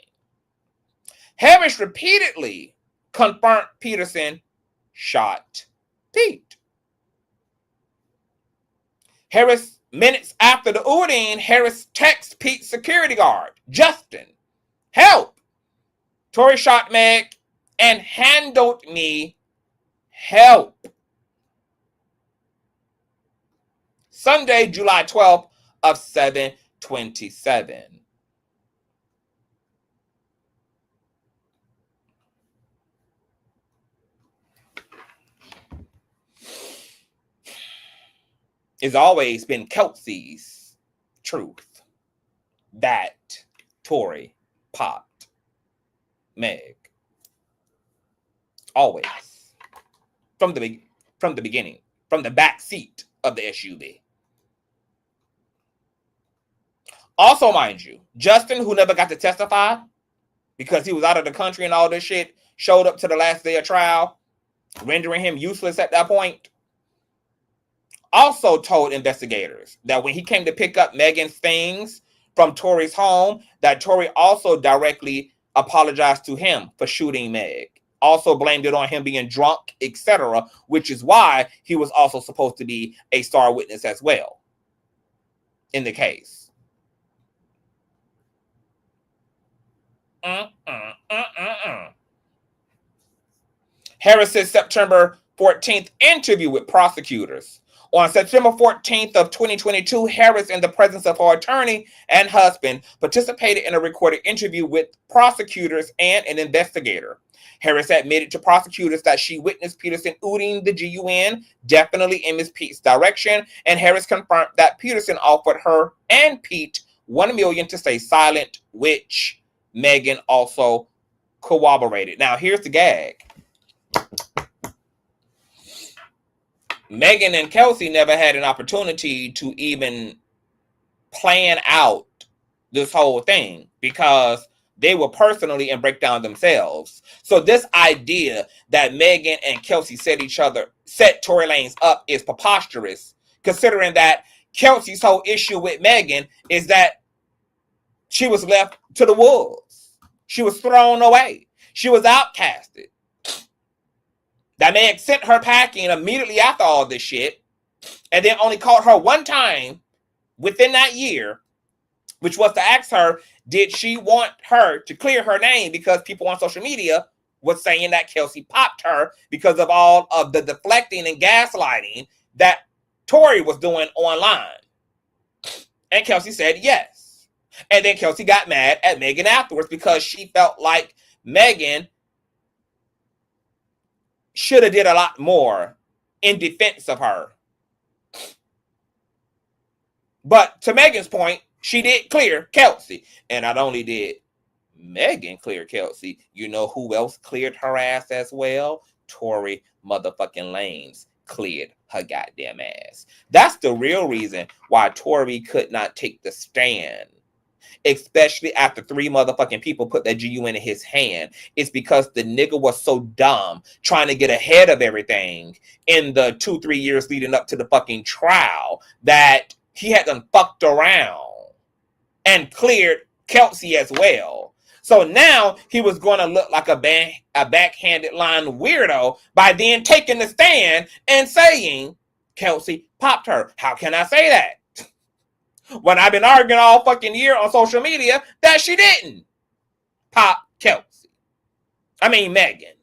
Harris repeatedly confirmed Peterson shot Pete. Harris, minutes after the ooting, Harris texts Pete's security guard, Justin, help. Tory shot Meg and handled me, help. Sunday, July 12th of 7 27. It's always been Kelsey's truth that Tory popped Meg. Always. From the beginning. From the back seat of the SUV. Also, mind you, Justin, who never got to testify because he was out of the country and all this shit, showed up to the last day of trial, rendering him useless at that point, also told investigators that when he came to pick up Megan's things from Tory's home, that Tory also directly apologized to him for shooting Meg. Also blamed it on him being drunk, etc., which is why he was also supposed to be a star witness as well in the case. Harris's September 14th interview with prosecutors. On September 14th of 2022, Harris, in the presence of her attorney and husband, participated in a recorded interview with prosecutors and an investigator. Harris admitted to prosecutors that she witnessed Peterson ooting the GUN, definitely in Ms. Pete's direction, and Harris confirmed that Peterson offered her and Pete $1 million to stay silent, which Megan also corroborated. Now, here's the gag. Megan and Kelsey never had an opportunity to even plan out this whole thing because they were personally in breakdown themselves. So this idea that Megan and Kelsey set Tory Lanez up is preposterous, considering that Kelsey's whole issue with Megan is that she was left to the wolves. She was thrown away. She was outcasted. That Meg sent her packing immediately after all this shit, and then only called her one time within that year, which was to ask her, did she want her to clear her name, because people on social media were saying that Kelsey popped her because of all of the deflecting and gaslighting that Tory was doing online. And Kelsey said yes. And then Kelsey got mad at Megan afterwards because she felt like Megan should have did a lot more in defense of her. But to Megan's point, she did clear Kelsey. And not only did Megan clear Kelsey, you know who else cleared her ass as well? Tory motherfucking Lanez cleared her goddamn ass. That's the real reason why Tory could not take the stand, especially after 3 motherfucking people put that GUN in his hand. It's because the nigga was so dumb trying to get ahead of everything in the 2-3 years leading up to the fucking trial that he had done fucked around and cleared Kelsey as well. So now he was going to look like a backhanded line weirdo by then taking the stand and saying Kelsey popped her. How can I say that when I've been arguing all fucking year on social media that she didn't pop Kelsey? I mean, Megan.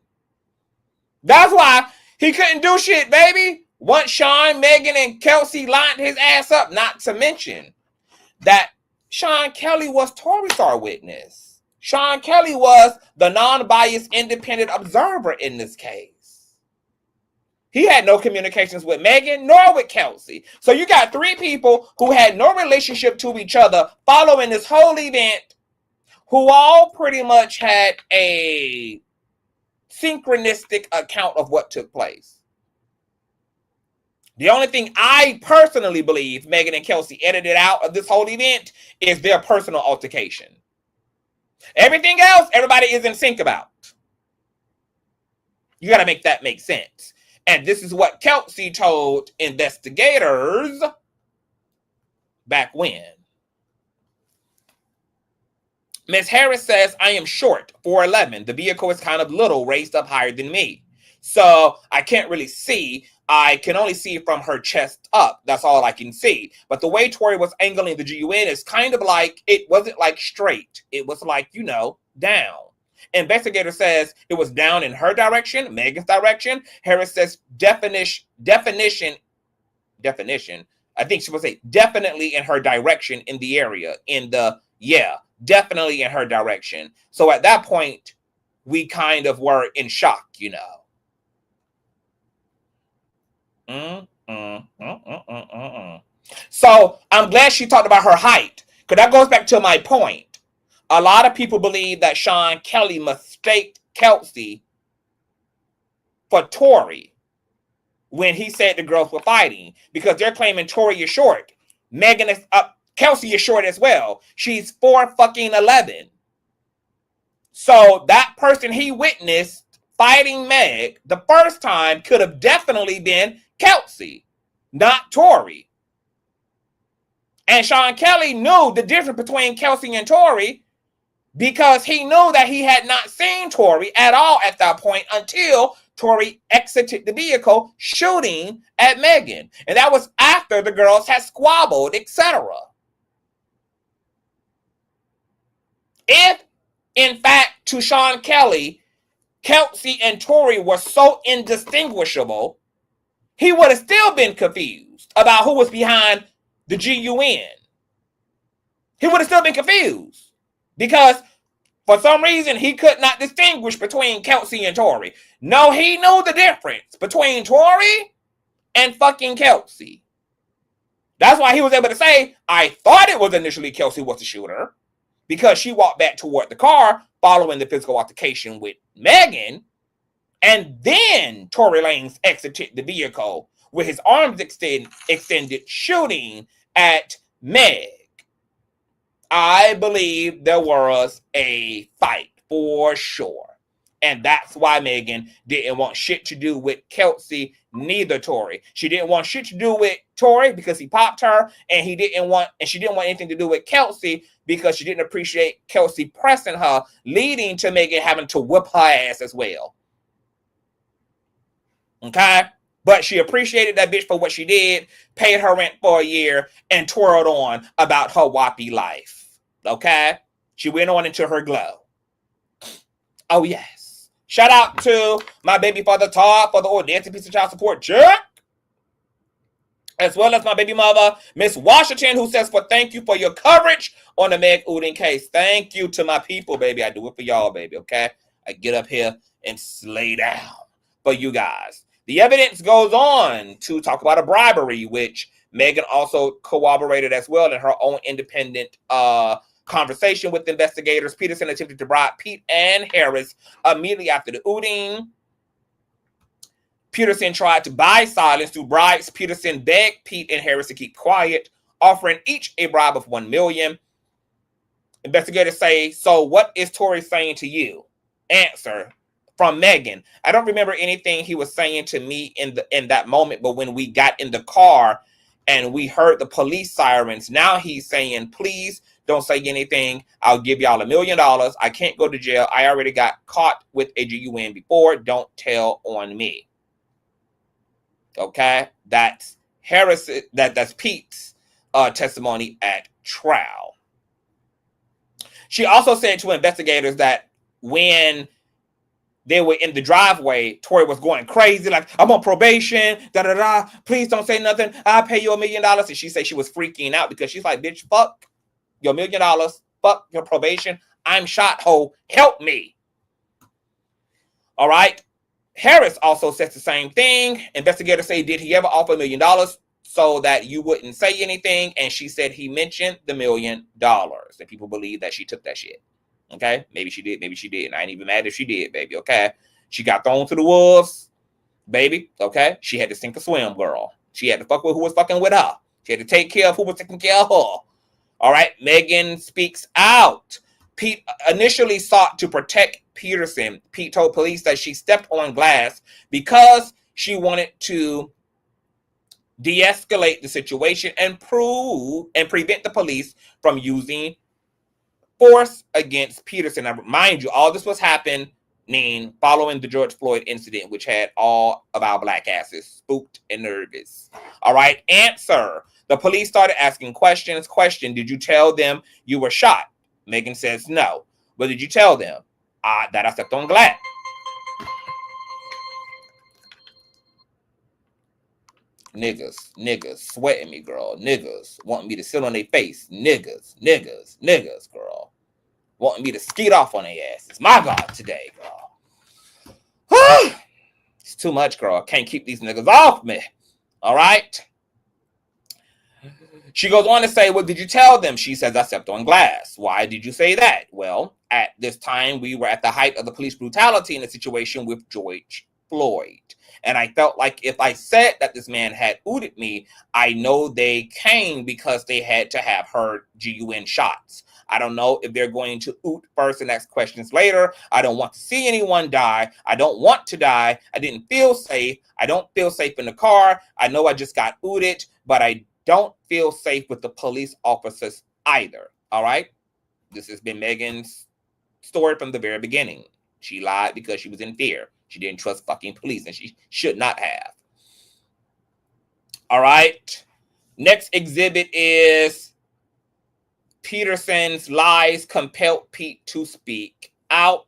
That's why he couldn't do shit, baby. Once Sean, Megan, and Kelsey lined his ass up, not to mention that Sean Kelly was Tory's star witness. Sean Kelly was the non-biased independent observer in this case. He had no communications with Megan nor with Kelsey. So you got 3 people who had no relationship to each other following this whole event, who all pretty much had a synchronistic account of what took place. The only thing I personally believe Megan and Kelsey edited out of this whole event is their personal altercation. Everything else, everybody is in sync about. You got to make that make sense. And this is what Kelsey told investigators back when. Ms. Harris says, I am short, 4'11". The vehicle is kind of little, raised up higher than me. So I can't really see. I can only see from her chest up. That's all I can see. But the way Tory was angling the GUN is kind of like, it wasn't like straight. It was like, you know, down. Investigator says it was down in her direction, Megan's direction. Harris says definition I think she would say definitely in her direction in the area, definitely in her direction. So at that point, we kind of were in shock, you know. So I'm glad she talked about her height, because that goes back to my point. A lot of people believe that Sean Kelly mistaked Kelsey for Tory when he said the girls were fighting, because they're claiming Tory is short. Megan is Kelsey is short as well. She's 4'11". So that person he witnessed fighting Meg the first time could have definitely been Kelsey, not Tory. And Sean Kelly knew the difference between Kelsey and Tory, because he knew that he had not seen Tory at all at that point until Tory exited the vehicle shooting at Megan. And that was after the girls had squabbled, etc. If, in fact, to Sean Kelly, Kelsey and Tory were so indistinguishable, he would have still been confused about who was behind the GUN. He would have still been confused, because for some reason he could not distinguish between Kelsey and Tory. No, he knew the difference between Tory and fucking Kelsey. That's why he was able to say, I thought it was initially Kelsey was the shooter, because she walked back toward the car following the physical altercation with Megan, and then Tory Lanez exited the vehicle with his arms extended, shooting at Meg. I believe there was a fight for sure. And that's why Megan didn't want shit to do with Kelsey, neither Tory. She didn't want shit to do with Tory because he popped her, and she didn't want anything to do with Kelsey because she didn't appreciate Kelsey pressing her, leading to Megan having to whip her ass as well. Okay? But she appreciated that bitch for what she did, paid her rent for a year, and twirled on about her wappy life. Okay? She went on into her glow. Oh, yes. Shout out to my baby father, Todd, for the audacity piece of child support check. As well as my baby mother, Miss Washington, who says, thank you for your coverage on the Meg Uding case. Thank you to my people, baby. I do it for y'all, baby, okay? I get up here and slay down for you guys. The evidence goes on to talk about a bribery, which Megan also corroborated as well in her own independent conversation with investigators. Peterson attempted to bribe Pete and Harris immediately after the Uding. Peterson tried to buy silence through bribes. Peterson begged Pete and Harris to keep quiet, offering each a bribe of $1 million. Investigators say, so what is Tory saying to you? Answer from Megan. I don't remember anything he was saying to me in that moment, but when we got in the car and we heard the police sirens, now he's saying, please don't say anything. I'll give y'all $1 million. I can't go to jail. I already got caught with a GUN before. Don't tell on me. Okay, that's Harris. That's Pete's testimony at trial. She also said to investigators that when they were in the driveway, Tory was going crazy, like, I'm on probation, da-da-da, please don't say nothing, I'll pay you $1 million. And she said she was freaking out because she's like, bitch, fuck your $1 million, fuck your probation, I'm shot, ho, help me. All right. Harris also says the same thing. Investigators say, did he ever offer $1 million so that you wouldn't say anything? And she said he mentioned the $1 million. And people believe that she took that shit. Okay? Maybe she did, maybe she didn't. I ain't even mad if she did, baby. Okay? She got thrown to the wolves, baby. Okay? She had to sink or swim, girl. She had to fuck with who was fucking with her. She had to take care of who was taking care of her. All right? Megan speaks out. Pete initially sought to protect Peterson. Pete told police that she stepped on glass because she wanted to de-escalate the situation and prevent the police from using force against Peterson. Now, mind you, all this was happening following the George Floyd incident, which had all of our black asses spooked and nervous. All right, answer. The police started asking questions. Question, did you tell them you were shot? Megan says no. But did you tell them that I stepped on glass? Niggas sweating me, girl. Niggas wanting me to sit on their face. Niggas, girl. Wanting me to skeet off on their asses. My God, today, girl. It's too much, girl. I can't keep these niggas off me. All right? She goes on to say, well, did you tell them? She says, I stepped on glass. Why did you say that? Well, at this time, we were at the height of the police brutality in the situation with George Floyd. And I felt like if I said that this man had ooted me, I know they came because they had to have heard GUN shots. I don't know if they're going to oot first and ask questions later. I don't want to see anyone die. I don't want to die. I didn't feel safe. I don't feel safe in the car. I know I just got ooted, but I don't feel safe with the police officers either. All right? This has been Megan's story from the very beginning. She lied because she was in fear. She didn't trust fucking police, and she should not have. All right. Next exhibit is Peterson's lies compelled Pete to speak out.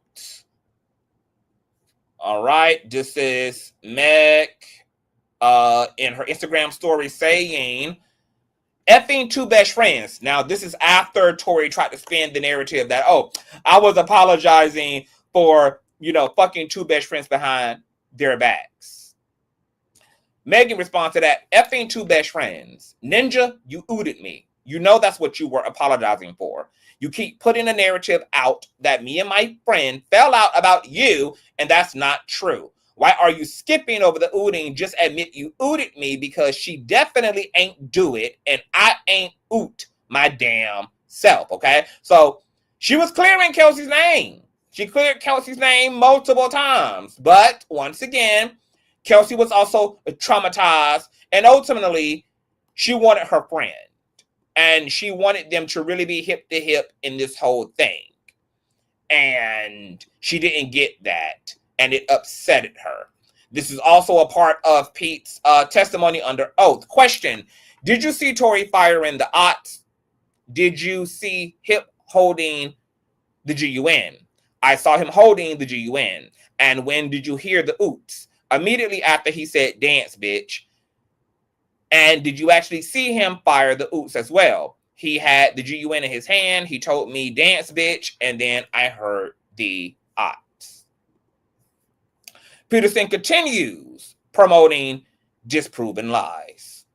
All right. This is Meg in her Instagram story saying, effing two best friends. Now, this is after Tory tried to spin the narrative that, oh, I was apologizing for, fucking two best friends behind their backs. Megan responds to that, effing two best friends. Ninja, you ooted me. You know that's what you were apologizing for. You keep putting a narrative out that me and my friend fell out about you, and that's not true. Why are you skipping over the ooting? Just admit you ooted me, because she definitely ain't do it, and I ain't oot my damn self, okay? So she was clearing Kelsey's name. She cleared Kelsey's name multiple times. But once again, Kelsey was also traumatized, and ultimately, she wanted her friend. And she wanted them to really be hip to hip in this whole thing. And she didn't get that. And it upset her. This is also a part of Pete's testimony under oath. Question, did you see Tory firing the aughts? Did you see him holding the GUN? I saw him holding the GUN. And when did you hear the oots? Immediately after he said, dance, bitch. And did you actually see him fire the oots as well? He had the GUN in his hand. He told me, dance, bitch. And then I heard the aughts. Peterson continues promoting disproven lies.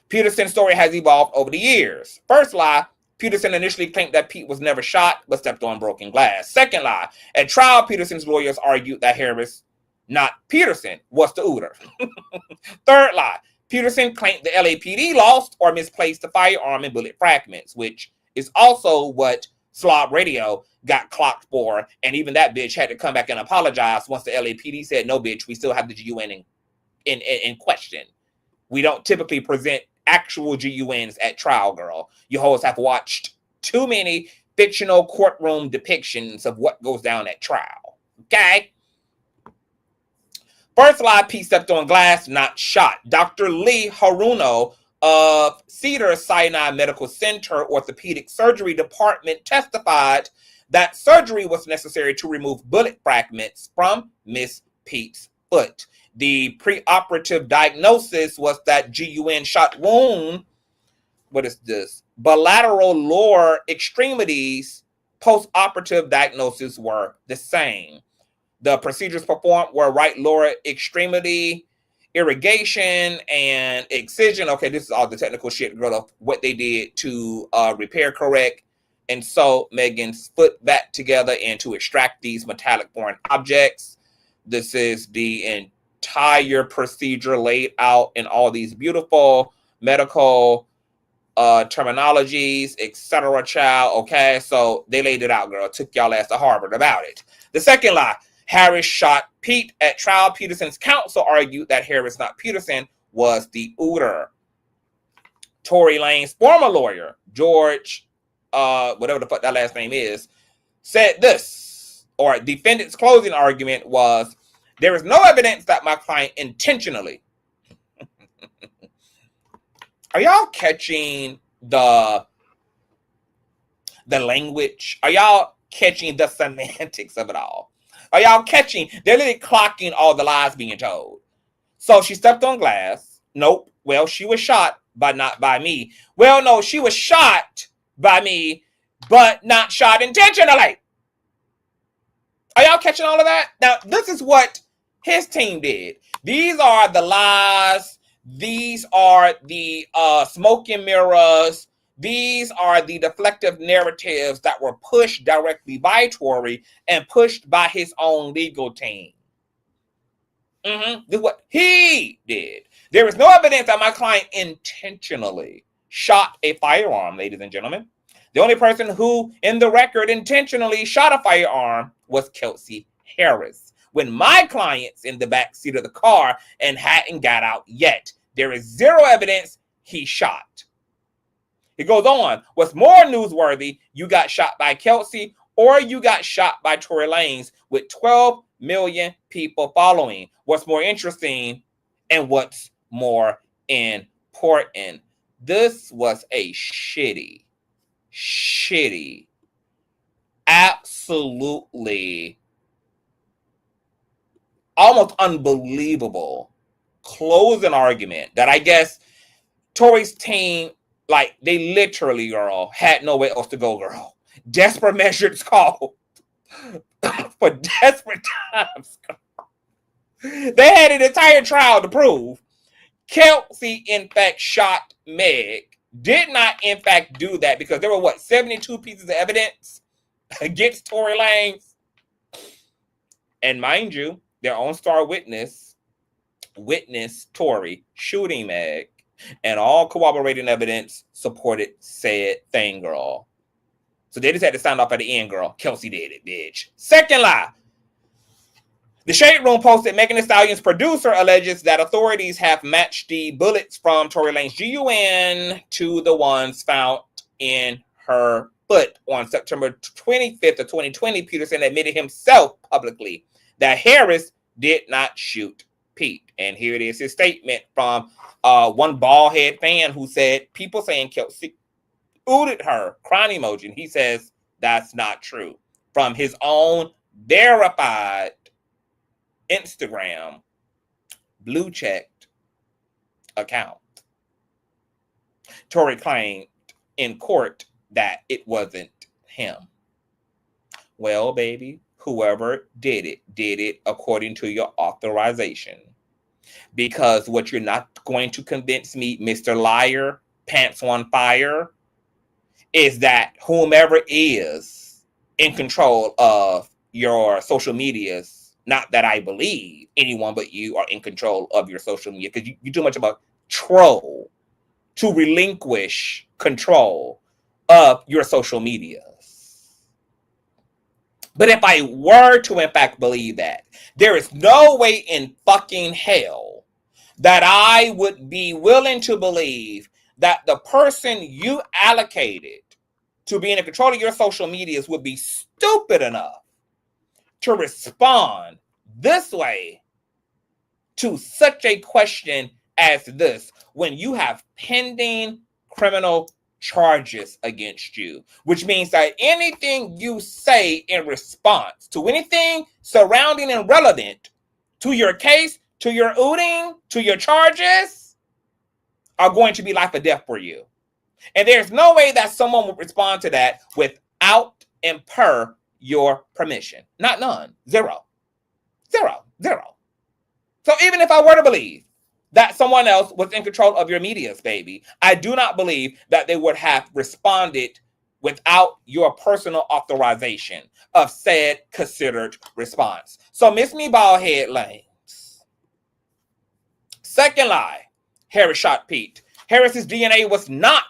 Peterson's story has evolved over the years. First lie, Peterson initially claimed that Pete was never shot, but stepped on broken glass. Second lie, at trial, Peterson's lawyers argued that Harris, not Peterson, was the ooter. Third lie, Peterson claimed the LAPD lost or misplaced the firearm and bullet fragments, which is also what Slob Radio got clocked for. And even that bitch had to come back and apologize once the LAPD said, no, bitch, we still have the GUN in question. We don't typically present actual GUNs at trial, girl. You hoes have watched too many fictional courtroom depictions of what goes down at trial. Okay? First lie, Pete stepped on glass, not shot. Dr. Lee Haruno of Cedars-Sinai Medical Center Orthopedic Surgery Department testified that surgery was necessary to remove bullet fragments from Miss Pete's foot. The preoperative diagnosis was that GUN shot wound, what is this? Bilateral lower extremities. Post-operative diagnoses were the same. The procedures performed were right lower extremity, irrigation, and excision. Okay, this is all the technical shit, girl, of what they did to repair, correct, and sew Megan's foot back together and to extract these metallic foreign objects. This is the entire procedure laid out in all these beautiful medical terminologies, etc. Child, okay? So they laid it out, girl. Took y'all ass to Harvard about it. The second lie, Harris shot Pete at trial. Peterson's counsel argued that Harris, not Peterson, was the ooter. Tory Lanez former lawyer, George, whatever the fuck that last name is, said this, or defendant's closing argument was, there is no evidence that my client intentionally. Are y'all catching the language? Are y'all catching the semantics of it all? Are y'all catching? They're literally clocking all the lies being told. So she stepped on glass. Nope. Well, she was shot, but not by me. Well, no, she was shot by me, but not shot intentionally. Are y'all catching all of that? Now, this is what his team did. These are the lies. These are the smoke and mirrors. These are the deflective narratives that were pushed directly by Tory and pushed by his own legal team. This is what he did. There is no evidence that my client intentionally shot a firearm, ladies and gentlemen. The only person who, in the record, intentionally shot a firearm was Kelsey Harris. When my client's in the back seat of the car and hadn't got out yet, there is zero evidence he shot. It goes on. What's more newsworthy, you got shot by Kelsey or you got shot by Tory Lanez with 12 million people following. What's more interesting and what's more important, this was a shitty, absolutely almost unbelievable closing argument that I guess Tory's team, like, they literally, girl, had nowhere else to go, girl. Desperate measures called for desperate times. They had an entire trial to prove Kelsey, in fact, shot Meg. Did not, in fact, do that because there were, 72 pieces of evidence against Tory Lanez. And mind you, their own star witness witnessed Tory shooting Meg, and all corroborating evidence supported said thing, girl. So they just had to sign off at the end, girl. Kelsey did it, bitch. Second lie. The Shade Room posted Megan Thee Stallion's producer alleges that authorities have matched the bullets from Tory Lanez GUN to the ones found in her foot. On September 25th of 2020, Peterson admitted himself publicly that Harris did not shoot Pete. And here it is, his statement from one bald head fan who said, people saying Kelsey ooted her, crying emoji. And he says that's not true. From his own verified Instagram blue checked account. Tory claimed in court that it wasn't him. Well, baby, whoever did it according to your authorization. Because what you're not going to convince me, Mr. Liar, Pants on Fire, is that whomever is in control of your social medias, not that I believe anyone but you are in control of your social media, because you too much of a troll to relinquish control of your social medias. But if I were to in fact believe that, there is no way in fucking hell that I would be willing to believe that the person you allocated to be in control of your social medias would be stupid enough to respond this way to such a question as this when you have pending criminal charges against you, which means that anything you say in response to anything surrounding and relevant to your case, to your ooting, to your charges, are going to be life or death for you. And there's no way that someone would respond to that without and per your permission. Not none. Zero. So even if I were to believe that someone else was in control of your medias, baby, I do not believe that they would have responded without your personal authorization of said considered response. So Miss Me Baldhead Lanez. Second lie, Harris shot Pete. Harris's DNA was not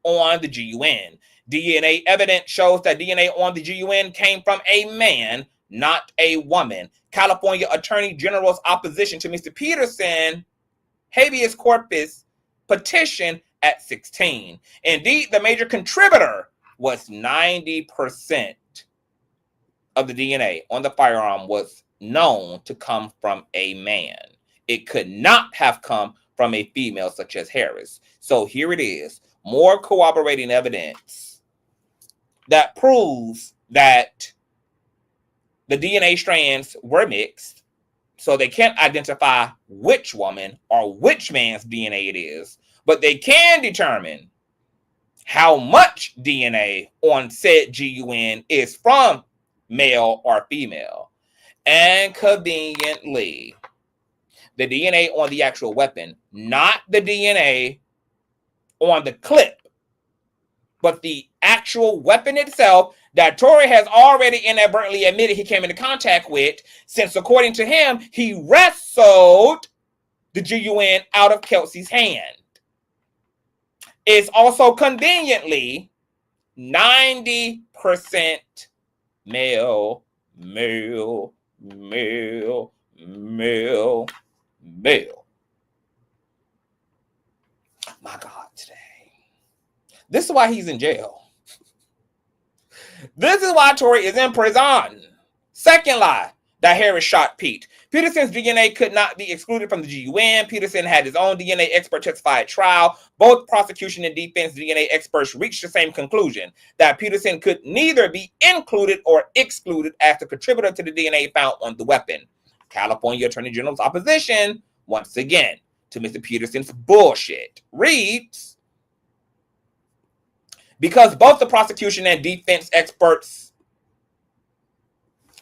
on the GUN. DNA evidence shows that DNA on the GUN came from a man, not a woman. California Attorney General's opposition to Mr. Peterson habeas corpus petition at 16. Indeed, the major contributor was 90% of the DNA on the firearm was known to come from a man. It could not have come from a female such as Harris. So here it is, more corroborating evidence that proves that the DNA strands were mixed So they can't identify which woman or which man's DNA it is, but they can determine how much DNA on said GUN is from male or female. And conveniently, the DNA on the actual weapon, not the DNA on the clip, but the actual weapon itself that Tory has already inadvertently admitted he came into contact with, since according to him, he wrestled the GUN out of Kelsey's hand. It's also conveniently 90% male, male, male, male, male. My God, today. This is why he's in jail. This is why Tory is in prison. Second lie, that Harris shot Pete. Peterson's DNA could not be excluded from the GUN. Peterson had his own DNA expert testify at trial. Both prosecution and defense DNA experts reached the same conclusion, that Peterson could neither be included or excluded as the contributor to the DNA found on the weapon. California Attorney General's opposition, once again, to Mr. Peterson's bullshit reads, because both the prosecution and defense experts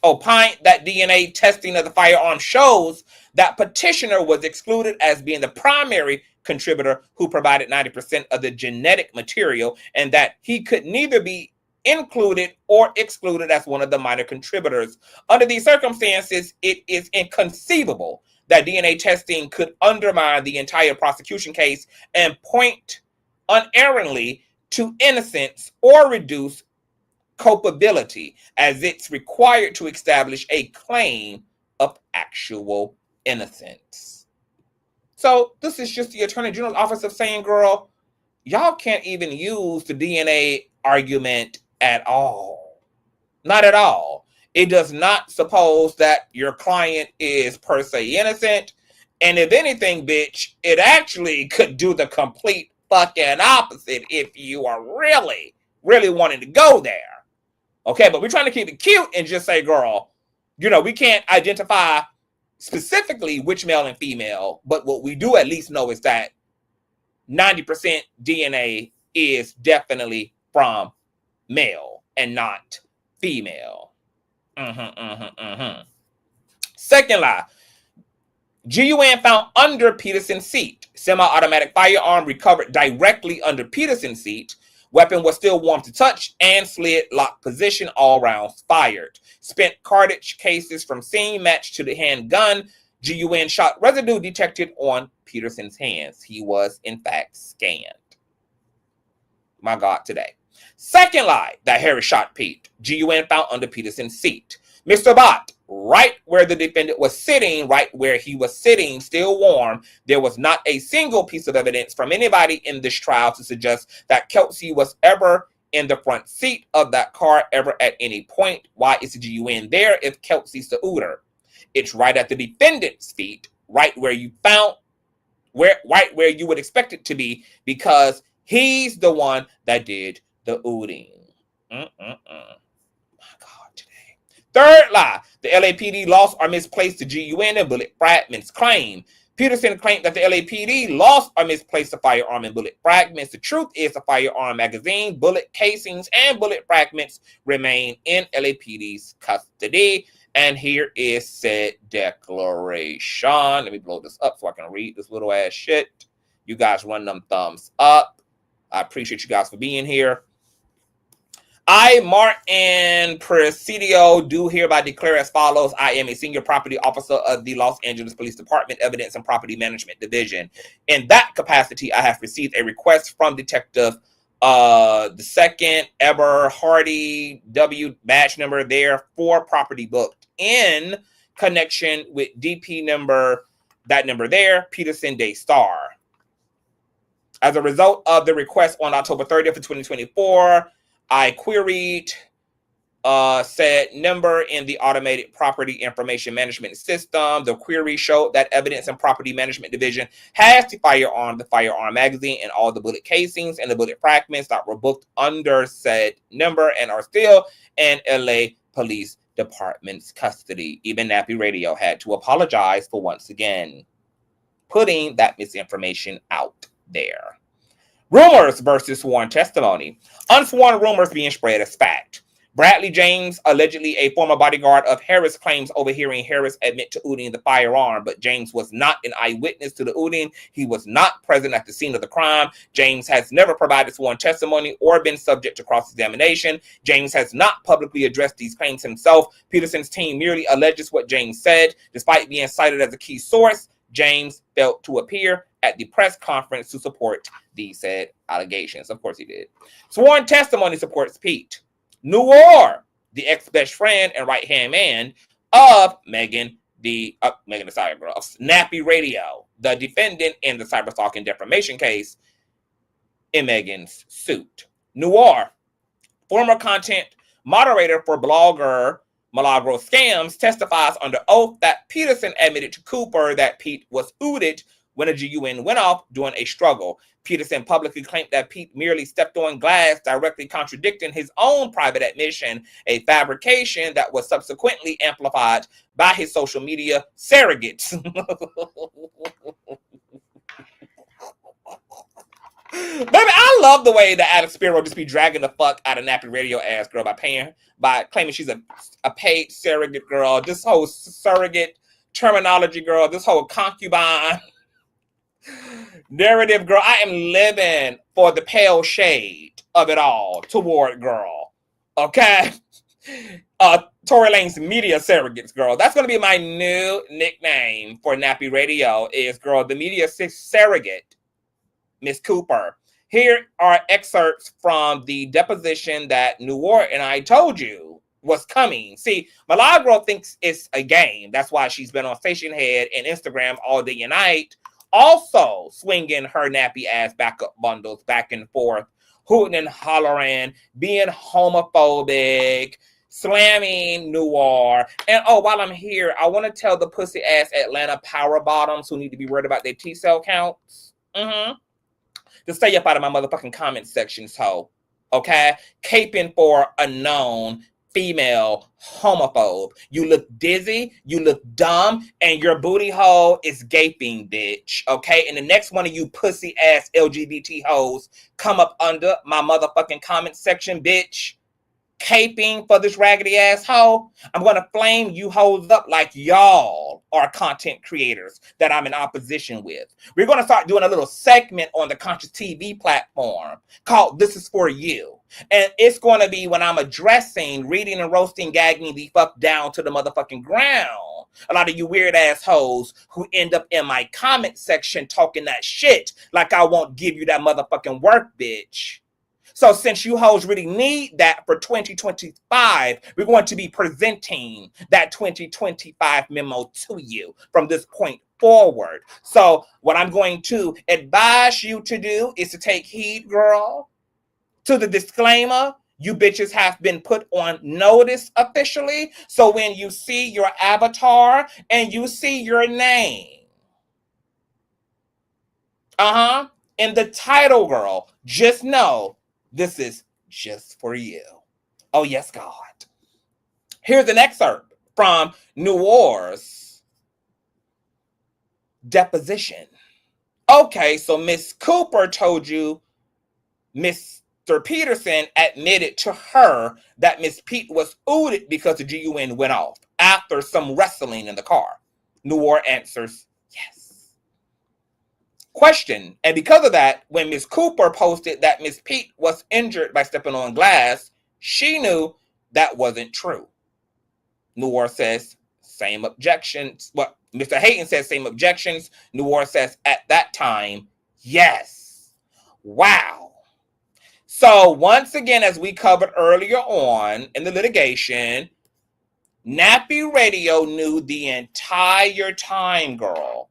opined that DNA testing of the firearm shows that petitioner was excluded as being the primary contributor who provided 90% of the genetic material, and that he could neither be included or excluded as one of the minor contributors. Under these circumstances, it is inconceivable that DNA testing could undermine the entire prosecution case and point unerringly to innocence or reduce culpability, as it's required to establish a claim of actual innocence. So this is just the Attorney General's office of saying, girl, y'all can't even use the DNA argument at all. Not at all. It does not suppose that your client is per se innocent. And if anything, bitch, it actually could do the complete fucking opposite if you are really, really wanting to go there. Okay, but we're trying to keep it cute and just say, girl, you know, we can't identify specifically which male and female, but what we do at least know is that 90% DNA is definitely from male and not female. Second lie, GUN found under Peterson's seat. Semi-automatic firearm recovered directly under Peterson's seat. Weapon was still warm to touch and slid lock position, all rounds fired. Spent cartridge cases from scene matched to the handgun. GUN shot residue detected on Peterson's hands. He was, in fact, scanned. My God, today. Second lie, that Harris shot Pete. GUN found under Peterson's seat. Mr. Bott, right where the defendant was sitting, right where he was sitting, still warm, there was not a single piece of evidence from anybody in this trial to suggest that Kelsey was ever in the front seat of that car ever at any point. Why is the GUN there if Kelsey's the Uter? It's right at the defendant's feet, right where you found, right where you would expect it to be, because he's the one that did the ooting. Third lie, the LAPD lost or misplaced the GUN and bullet fragments claim. Peterson claimed that the LAPD lost or misplaced the firearm and bullet fragments. The truth is the firearm magazine, bullet casings, and bullet fragments remain in LAPD's custody. And here is said declaration. Let me blow this up so I can read this little ass shit. You guys run them thumbs up. I appreciate you guys for being here. I, Martin Presidio, do hereby declare as follows. I am a senior property officer of the Los Angeles Police Department Evidence and Property Management Division. In that capacity, I have received a request from Detective the second ever Hardy W badge number there for property booked in connection with DP number, that number there, Peterson Day Star. As a result of the request on October 30th of 2024, I queried said number in the automated property information management system. The query showed that Evidence and Property Management Division has the firearm magazine, and all the bullet casings and the bullet fragments that were booked under said number and are still in LA Police department's custody. Even Nappy Radio had to apologize for once again putting that misinformation out there. Rumors versus sworn testimony. Unsworn rumors being spread as fact. Bradley James, allegedly a former bodyguard of Harris, claims overhearing Harris admit to ooting the firearm, but James was not an eyewitness to the ooting. He was not present at the scene of the crime. James has never provided sworn testimony or been subject to cross-examination. James has not publicly addressed these claims himself. Peterson's team merely alleges what James said. Despite being cited as a key source, James failed to appear at the press conference to support these said allegations. Of course he did. Sworn testimony supports Pete. Noir, the ex-best friend and right-hand man of Megan Thee Stallion girl, of Nappy Radio, the defendant in the cyberstalking defamation case in Megan's suit. Noir, former content moderator for blogger Milagro Scams, testifies under oath that Peterson admitted to Cooper that Pete was ooted when a GUN went off during a struggle. Peterson publicly claimed that Pete merely stepped on glass, directly contradicting his own private admission, a fabrication that was subsequently amplified by his social media surrogates. Baby, I love the way that Alex Spiro just be dragging the fuck out of Nappy Radio ass girl by claiming she's a paid surrogate girl. This whole surrogate terminology girl, this whole concubine narrative girl. I am living for the pale shade of it all toward girl. Okay? Tory Lanez media surrogates girl. That's going to be my new nickname for Nappy Radio is girl, the media surrogate, Miss Cooper. Here are excerpts from the deposition that Noir and I told you was coming. See, Milagro thinks it's a game. That's why she's been on Station Head and Instagram all day and night, also swinging her nappy ass backup bundles back and forth, hooting and hollering, being homophobic, slamming Noir. And while I'm here, I want to tell the pussy ass Atlanta power bottoms who need to be worried about their T-cell counts. To stay up out of my motherfucking comment sections, ho. Okay? Caping for a known female homophobe. You look dizzy, you look dumb, and your booty hole is gaping, bitch. Okay? And the next one of you pussy ass LGBT hoes come up under my motherfucking comment section, bitch, caping for this raggedy ass hoe, I'm gonna flame you hoes up like y'all are content creators that I'm in opposition with. We're gonna start doing a little segment on the Consciouztv platform called This Is For You. And it's gonna be when I'm addressing, reading and roasting, gagging the fuck down to the motherfucking ground. A lot of you weird assholes who end up in my comment section talking that shit like I won't give you that motherfucking work, bitch. So since you hoes really need that for 2025, we're going to be presenting that 2025 memo to you from this point forward. So what I'm going to advise you to do is to take heed, girl, to the disclaimer. You bitches have been put on notice officially. So when you see your avatar and you see your name, in the title, girl, just know this is just for you. Oh, yes, God. Here's an excerpt from Noir's deposition. Okay, so Miss Cooper told you Mr. Peterson admitted to her that Miss Pete was ooted because the GUN went off after some wrestling in the car. Noir answers yes. Question, and because of that, when Miss Cooper posted that Miss Pete was injured by stepping on glass, she knew that wasn't true. Noir says, same objections. Well, Mr. Hayton says same objections. Noir says at that time, yes. Wow. So once again, as we covered earlier on in the litigation, Nappy Radio knew the entire time, girl,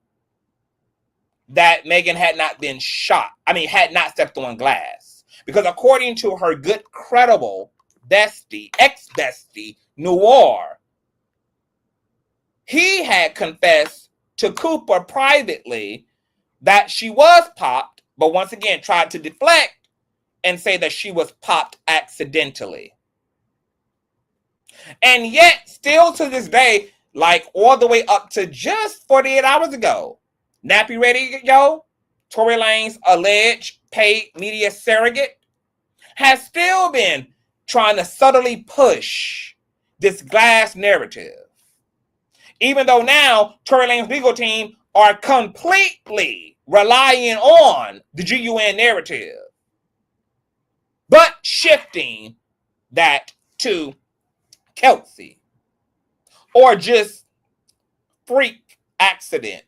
that Megan had not been shot. Had not stepped on glass. Because according to her good, credible bestie, ex-bestie, Noir, he had confessed to Cooper privately that she was popped, but once again tried to deflect and say that she was popped accidentally. And yet, still to this day, like all the way up to just 48 hours ago, Nappy Radio, Tory Lanez alleged paid media surrogate, has still been trying to subtly push this glass narrative. Even though now Tory Lanez's legal team are completely relying on the GUN narrative, but shifting that to Kelsey or just freak accident,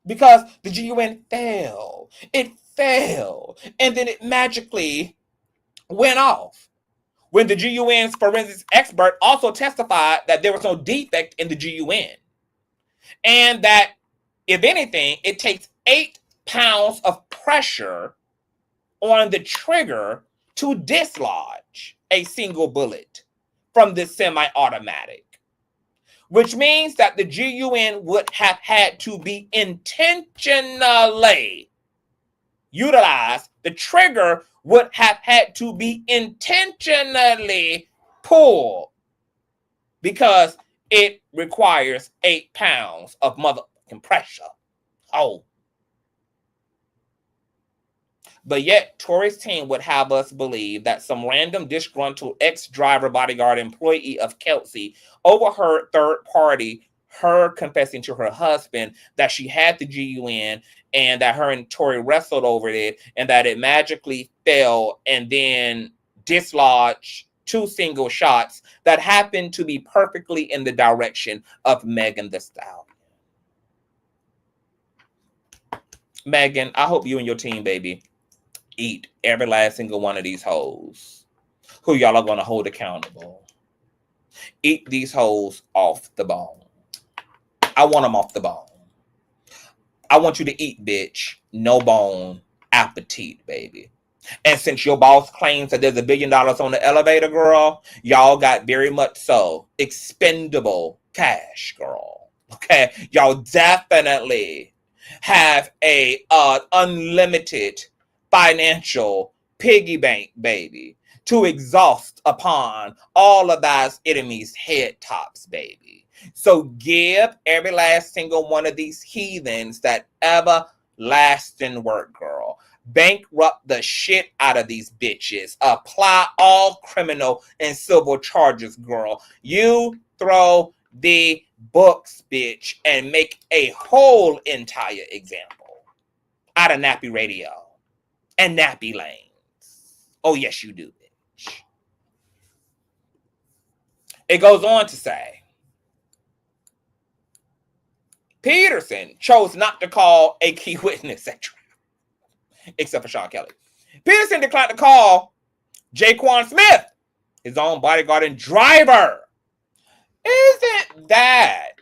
because the GUN fell. It fell, and then it magically went off. When the GUN's forensics expert also testified that there was no defect in the GUN, and that, if anything, it takes 8 pounds of pressure on the trigger to dislodge a single bullet from this semi-automatic, which means that the GUN would have had to be intentionally utilized. The trigger would have had to be intentionally pulled because it requires 8 pounds of motherfucking pressure. Oh. But yet, Tory's team would have us believe that some random disgruntled ex-driver bodyguard employee of Kelsey overheard third party, her confessing to her husband that she had the GUN and that her and Tory wrestled over it and that it magically fell and then dislodged 2 single shots that happened to be perfectly in the direction of Megan Thee Stallion. Megan, I hope you and your team, baby, eat every last single one of these hoes who y'all are going to hold accountable. Eat these hoes off the bone. I want them off the bone. I want you to eat, bitch. No bone appetite, baby. And since your boss claims that there's $1 billion on the elevator, girl, y'all got very much so expendable cash, girl. Okay? Y'all definitely have a unlimited financial piggy bank, baby, to exhaust upon all of those enemies' head tops, baby. So give every last single one of these heathens that everlasting work, girl. Bankrupt the shit out of these bitches. Apply all criminal and civil charges, girl. You throw the books, bitch, and make a whole entire example out of Nappy Radio and Nappy Lanes. Oh, yes, you do, bitch. It goes on to say, Peterson chose not to call a key witness at trial, except for Sean Kelly. Peterson declined to call Jaquan Smith, his own bodyguard and driver. Isn't that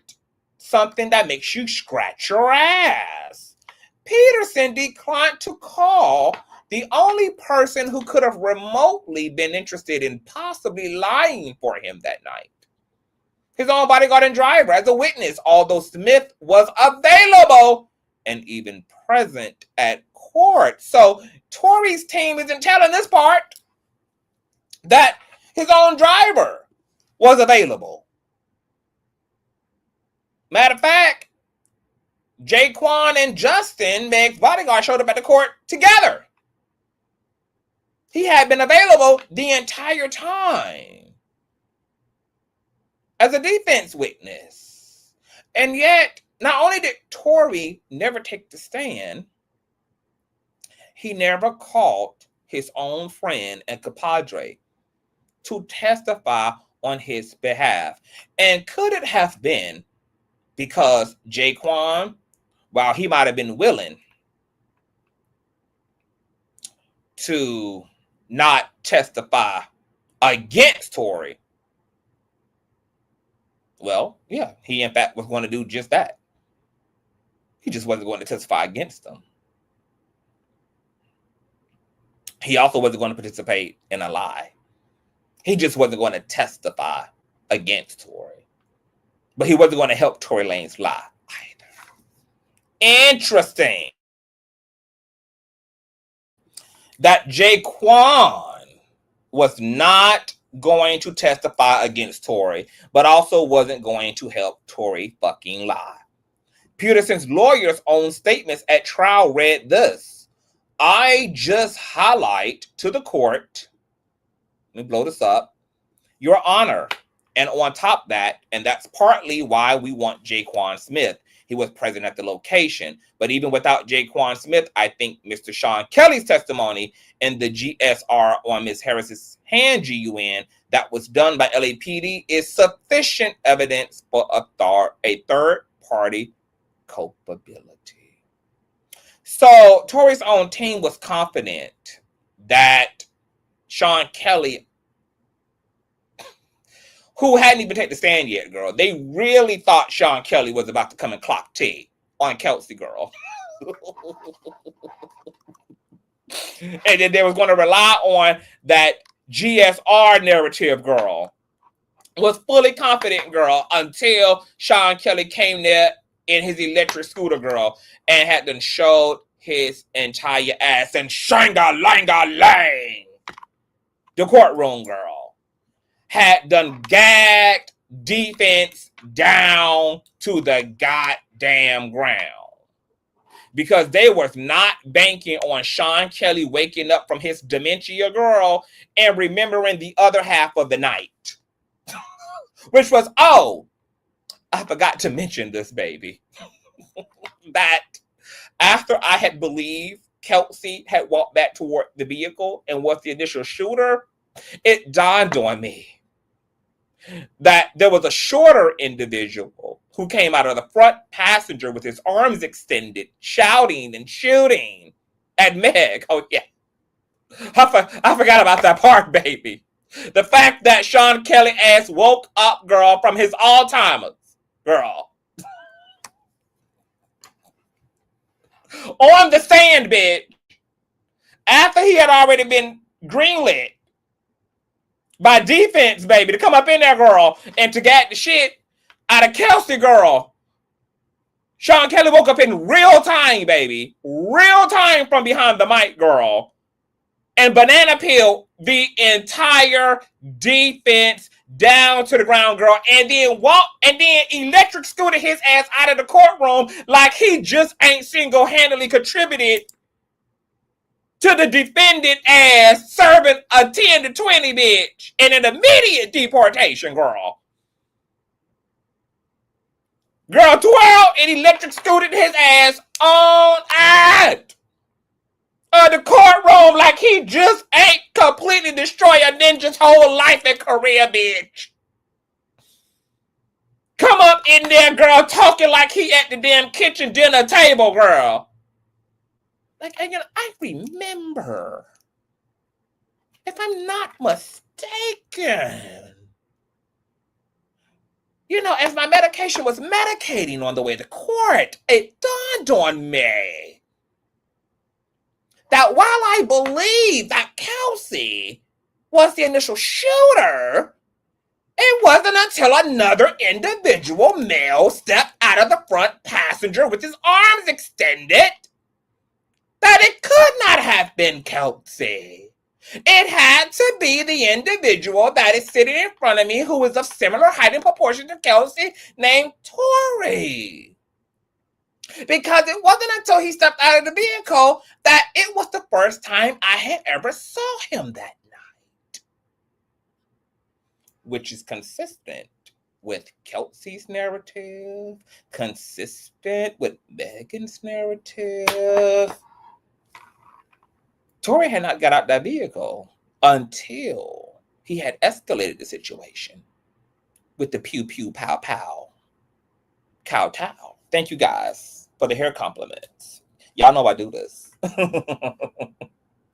something that makes you scratch your ass? Peterson declined to call the only person who could have remotely been interested in possibly lying for him that night. His own bodyguard and driver as a witness, although Smith was available and even present at court. So Tory's team isn't telling this part that his own driver was available. Matter of fact, Jaquan and Justin, Meg's bodyguard, showed up at the court together. He had been available the entire time as a defense witness. And yet, not only did Tory never take the stand, he never called his own friend and compadre to testify on his behalf. And could it have been because Jaquan, while he might have been willing to not testify against Tory, well, yeah, he in fact was going to do just that. He just wasn't going to testify against them. He also wasn't going to participate in a lie. He just wasn't going to testify against Tory. But he wasn't going to help Tory Lanez lie either. Interesting that Jaquan was not going to testify against Tory, but also wasn't going to help Tory fucking lie. Peterson's lawyer's own statements at trial read this: I just highlight to the court, let me blow this up, Your Honor, and on top of that, and that's partly why we want Jaquan Smith. He was present at the location. But even without Jaquan Smith, I think Mr. Sean Kelly's testimony in the GSR on Ms. Harris's hand GUN that was done by LAPD is sufficient evidence for a third-party culpability. So Tory's own team was confident that Sean Kelly, who hadn't even taken the stand yet, girl, they really thought Sean Kelly was about to come and clock T on Kelsey, girl. And then they was going to rely on that GSR narrative, girl. Was fully confident, girl, until Sean Kelly came there in his electric scooter, girl, and had done showed his entire ass and shanga-langa-lang. The courtroom, girl, had done gagged defense down to the goddamn ground. Because they was not banking on Sean Kelly waking up from his dementia, girl, and remembering the other half of the night. Which was, oh, I forgot to mention this, baby. That after I had believed Kelsey had walked back toward the vehicle and was the initial shooter, it dawned on me that there was a shorter individual who came out of the front passenger with his arms extended, shouting and shooting at Meg. Oh, yeah. I forgot about that part, baby. The fact that Sean Kelly ass woke up, girl, from his Alzheimer's, girl. On the sand, bitch. After he had already been greenlit by defense, baby, to come up in there, girl, and to get the shit out of Kelsey, girl. Sean Kelly woke up in real time, baby. Real time from behind the mic, girl. And banana peel the entire defense down to the ground, girl. And then electric scooted his ass out of the courtroom like he just ain't single-handedly contributed to the defendant ass serving a 10 to 20, bitch. And an immediate deportation, girl. Girl, twirl and electric scooted his ass on out of the courtroom like he just ain't completely destroyed a ninja's whole life and career, bitch. Come up in there, girl, talking like he at the damn kitchen dinner table, girl. Like, again, I remember, if I'm not mistaken, you know, as my medication was medicating on the way to court, it dawned on me that while I believe that Kelsey was the initial shooter, it wasn't until another individual male stepped out of the front passenger with his arms extended that it could not have been Kelsey. It had to be the individual that is sitting in front of me who is of similar height and proportion to Kelsey, named Tory. Because it wasn't until he stepped out of the vehicle that it was the first time I had ever saw him that night. Which is consistent with Kelsey's narrative, consistent with Megan's narrative. Tory had not got out that vehicle until he had escalated the situation with the pew pew pow pow kowtow. Thank you guys for the hair compliments. Y'all know I do this.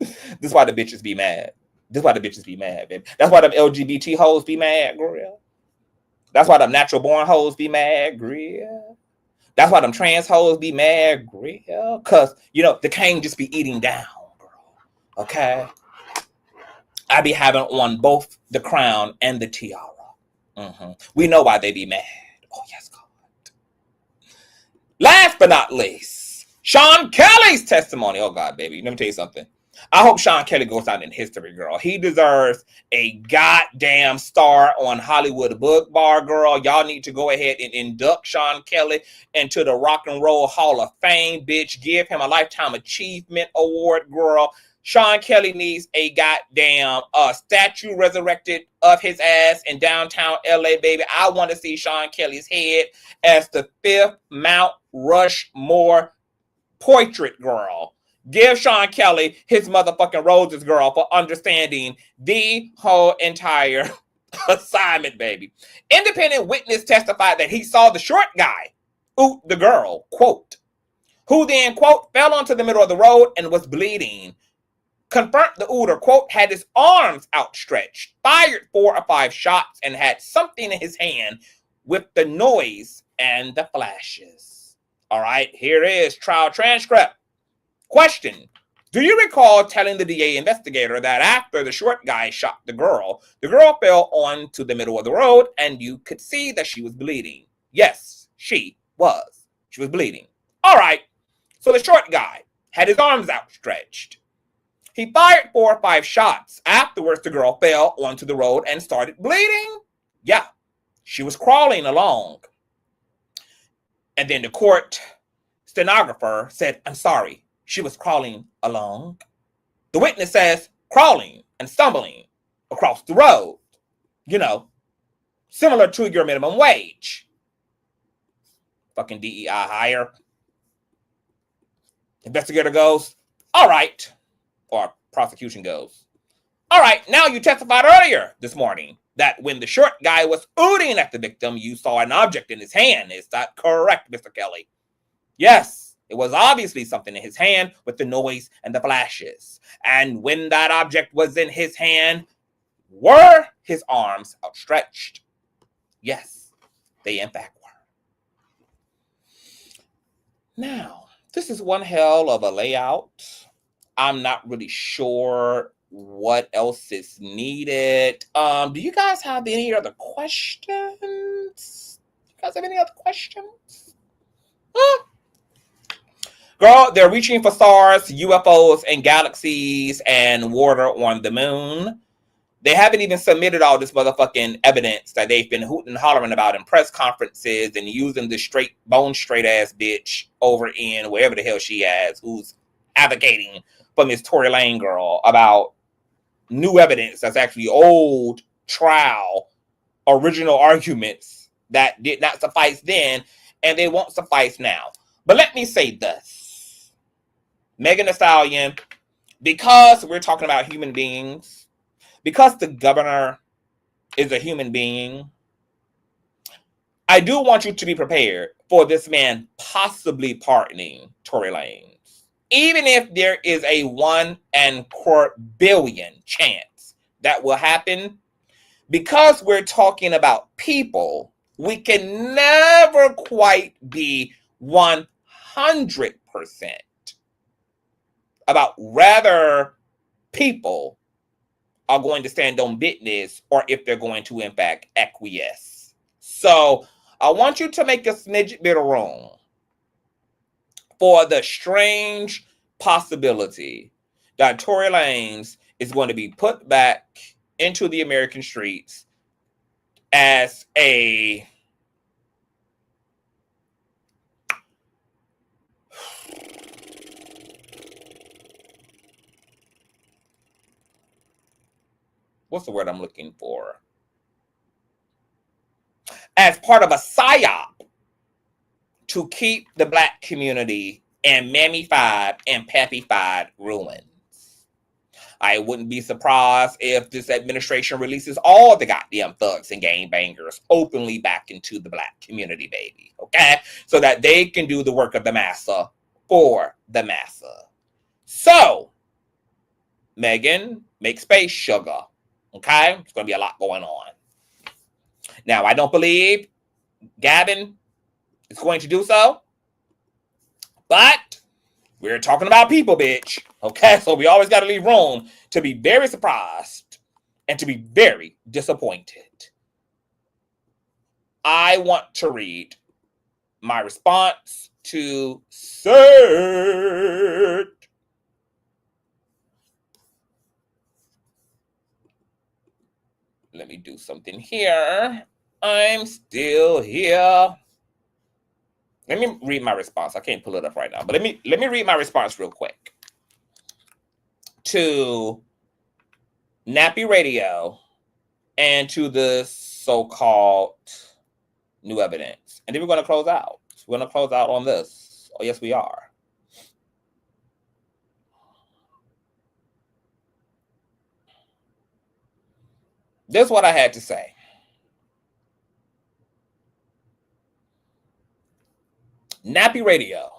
This is why the bitches be mad. This is why the bitches be mad, baby. That's why them LGBT hoes be mad, girl. That's why them natural born hoes be mad, girl. That's why them trans hoes be mad, girl. Because, you know, the king just be eating down. Okay, I be having on both the crown and the tiara. We know why they be mad. Oh, yes, God. Last but not least, Sean Kelly's testimony. Oh, God, baby. Let me tell you something. I hope Sean Kelly goes down in history, girl. He deserves a goddamn star on Hollywood Book Bar, girl. Y'all need to go ahead and induct Sean Kelly into the Rock and Roll Hall of Fame, bitch. Give him a Lifetime Achievement Award, girl. Sean Kelly needs a goddamn statue resurrected of his ass in downtown LA, baby. I want to see Sean Kelly's head as the 5th Mount Rushmore portrait, girl. Give Sean Kelly his motherfucking roses, girl, for understanding the whole entire assignment, baby. Independent witness testified that he saw the short guy, the girl, quote, who then, quote, fell onto the middle of the road and was bleeding. Confirmed the Ooter, quote, had his arms outstretched, fired 4 or 5 shots, and had something in his hand with the noise and the flashes. All right, here is trial transcript. Question: do you recall telling the DA investigator that after the short guy shot the girl fell onto the middle of the road and you could see that she was bleeding? Yes, she was. She was bleeding. All right, so the short guy had his arms outstretched. He fired 4 or 5 shots. Afterwards, the girl fell onto the road and started bleeding? Yeah, she was crawling along. And then the court stenographer said, I'm sorry, she was crawling along. The witness says, crawling and stumbling across the road. You know, similar to your minimum wage. Fucking DEI hire. Investigator goes, all right. Or prosecution goes, all right, now you testified earlier this morning that when the short guy was ooting at the victim, you saw an object in his hand. Is that correct, Mr. Kelly? Yes, it was obviously something in his hand with the noise and the flashes. And when that object was in his hand, were his arms outstretched? Yes, they in fact were. Now, this is one hell of a layout. I'm not really sure what else is needed. Do you guys have any other questions? You guys have any other questions? Huh? Girl, they're reaching for stars, UFOs, and galaxies and water on the moon. They haven't even submitted all this motherfucking evidence that they've been hooting and hollering about in press conferences and using this bone straight ass bitch over in wherever the hell she is, who's advocating for Miss Tory Lanez girl about new evidence that's actually old trial original arguments that did not suffice then and they won't suffice now. But let me say this. Megan-Thee Stallion, because we're talking about human beings, because the governor is a human being, I do want you to be prepared for this man possibly pardoning Tory Lanez. Even if there is a 1 billion chance that will happen, because we're talking about people, we can never quite be 100% about whether people are going to stand on business or if they're going to, in fact, acquiesce. So I want you to make a smidget bit of room for the strange possibility that Tory Lanez is going to be put back into the American streets as a what's the word I'm looking for? As part of a psyop to keep the black community in mammified and pappified ruins. I wouldn't be surprised if this administration releases all the goddamn thugs and gangbangers openly back into the black community, baby. Okay? So that they can do the work of the massa for the massa. So, Megan, make space, sugar. Okay? There's going to be a lot going on. Now, I don't believe Gavin is going to do so. But we're talking about people, bitch. Okay? So we always got to leave room to be very surprised and to be very disappointed. I want to read my response to Cert. let me do something here. I'm still here. Let me read my response. I can't pull it up right now, but let me read my response real quick to Nappy Radio and to the so-called new evidence. And then we're going to close out. We're going to close out on this. Oh, yes, we are. This is what I had to say. Nappy Radio.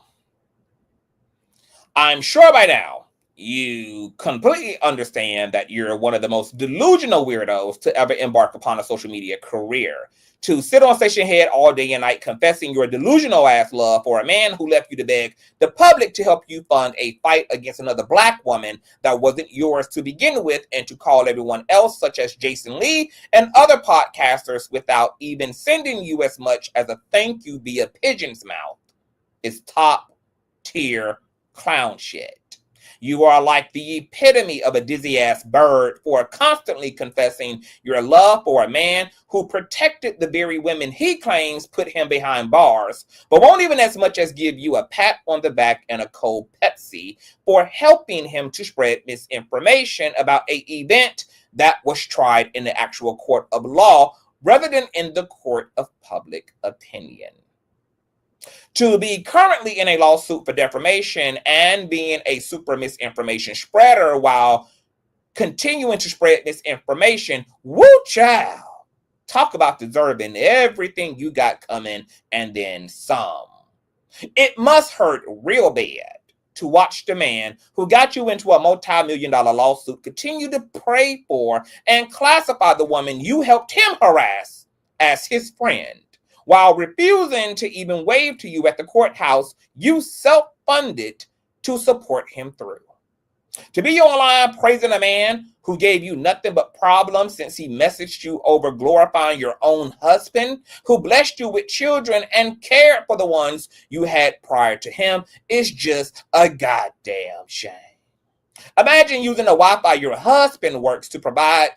I'm sure by now you completely understand that you're one of the most delusional weirdos to ever embark upon a social media career. To sit on station head all day and night confessing your delusional ass love for a man who left you to beg the public to help you fund a fight against another black woman that wasn't yours to begin with, and to call everyone else, such as Jason Lee and other podcasters, without even sending you as much as a thank you via pigeon's mouth, is top tier clown shit. You are like the epitome of a dizzy-ass bird for constantly confessing your love for a man who protected the very women he claims put him behind bars, but won't even as much as give you a pat on the back and a cold Pepsi for helping him to spread misinformation about an event that was tried in the actual court of law rather than in the court of public opinion. To be currently in a lawsuit for defamation and being a super misinformation spreader while continuing to spread misinformation, woo child, talk about deserving everything you got coming and then some. It must hurt real bad to watch the man who got you into a multi-million-dollar lawsuit continue to pray for and classify the woman you helped him harass as his friend, while refusing to even wave to you at the courthouse you self-funded to support him through. To be online praising a man who gave you nothing but problems since he messaged you over glorifying your own husband, who blessed you with children and cared for the ones you had prior to him, is just a goddamn shame. Imagine using the Wi-Fi your husband works to provide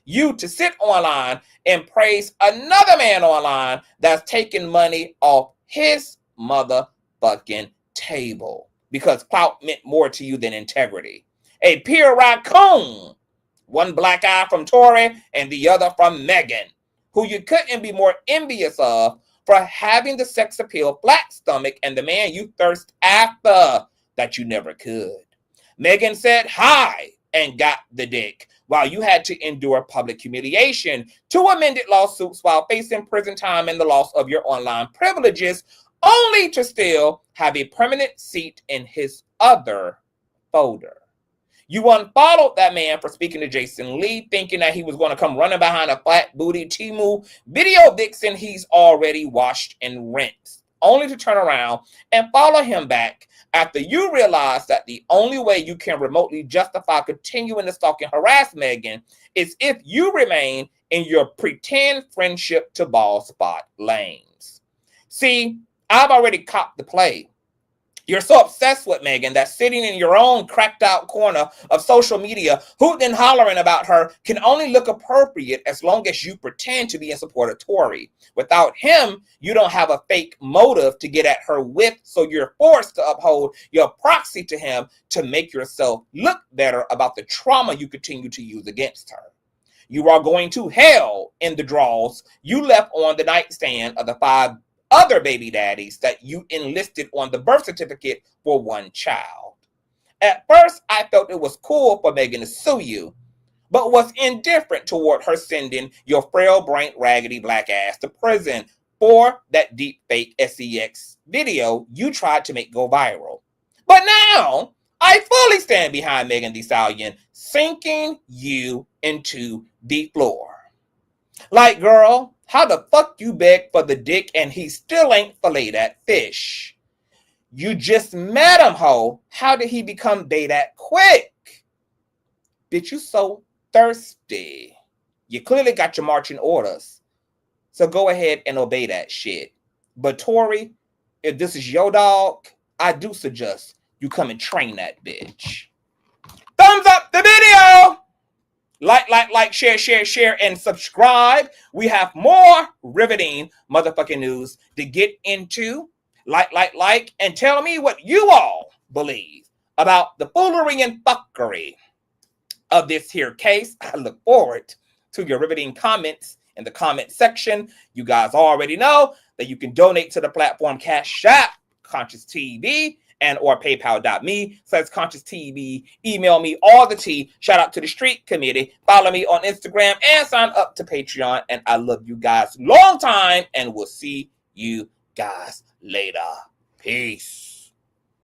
you to sit online and praise another man online that's taking money off his motherfucking table because clout meant more to you than integrity. A pure raccoon, one black eye from Tory and the other from Megan, who you couldn't be more envious of for having the sex appeal flat stomach and the man you thirst after that you never could. Megan said hi and got the dick, while you had to endure public humiliation, 2 amended lawsuits while facing prison time and the loss of your online privileges, only to still have a permanent seat in his other folder. You unfollowed that man for speaking to Jason Lee, thinking that he was going to come running behind a flat booty Timu video vixen he's already washed and rinsed, only to turn around and follow him back after you realize that the only way you can remotely justify continuing to stalk and harass Megan is if you remain in your pretend friendship to ball spot lanes. See, I've already copped the play. You're so obsessed with Megan that sitting in your own cracked out corner of social media, hooting and hollering about her can only look appropriate as long as you pretend to be in support of Tory. Without him, you don't have a fake motive to get at her with, so you're forced to uphold your proxy to him to make yourself look better about the trauma you continue to use against her. You are going to hell in the draws you left on the nightstand of the 5 other baby daddies that you enlisted on the birth certificate for one child. At first, I felt it was cool for Megan to sue you, but was indifferent toward her sending your frail-brained, raggedy black ass to prison for that deep fake SEX video you tried to make go viral. But now, I fully stand behind Megan Thee Stallion, sinking you into the floor. Like, girl, how the fuck you beg for the dick and he still ain't filleted that fish? You just met him, ho. How did he become day that quick? Bitch, you so thirsty. You clearly got your marching orders. So go ahead and obey that shit. But Tory, if this is your dog, I do suggest you come and train that bitch. Thumbs up the video! Like, share, and subscribe. We have more riveting motherfucking news to get into. Like, and tell me what you all believe about the foolery and fuckery of this here case. I look forward to your riveting comments in the comment section. You guys already know that you can donate to the platform Cash App, Consciouztv, and or paypal.me/Consciouztv. Email me all the tea. Shout out to the street committee. Follow me on Instagram and sign up to Patreon. And I love you guys long time, and we'll see you guys later. Peace.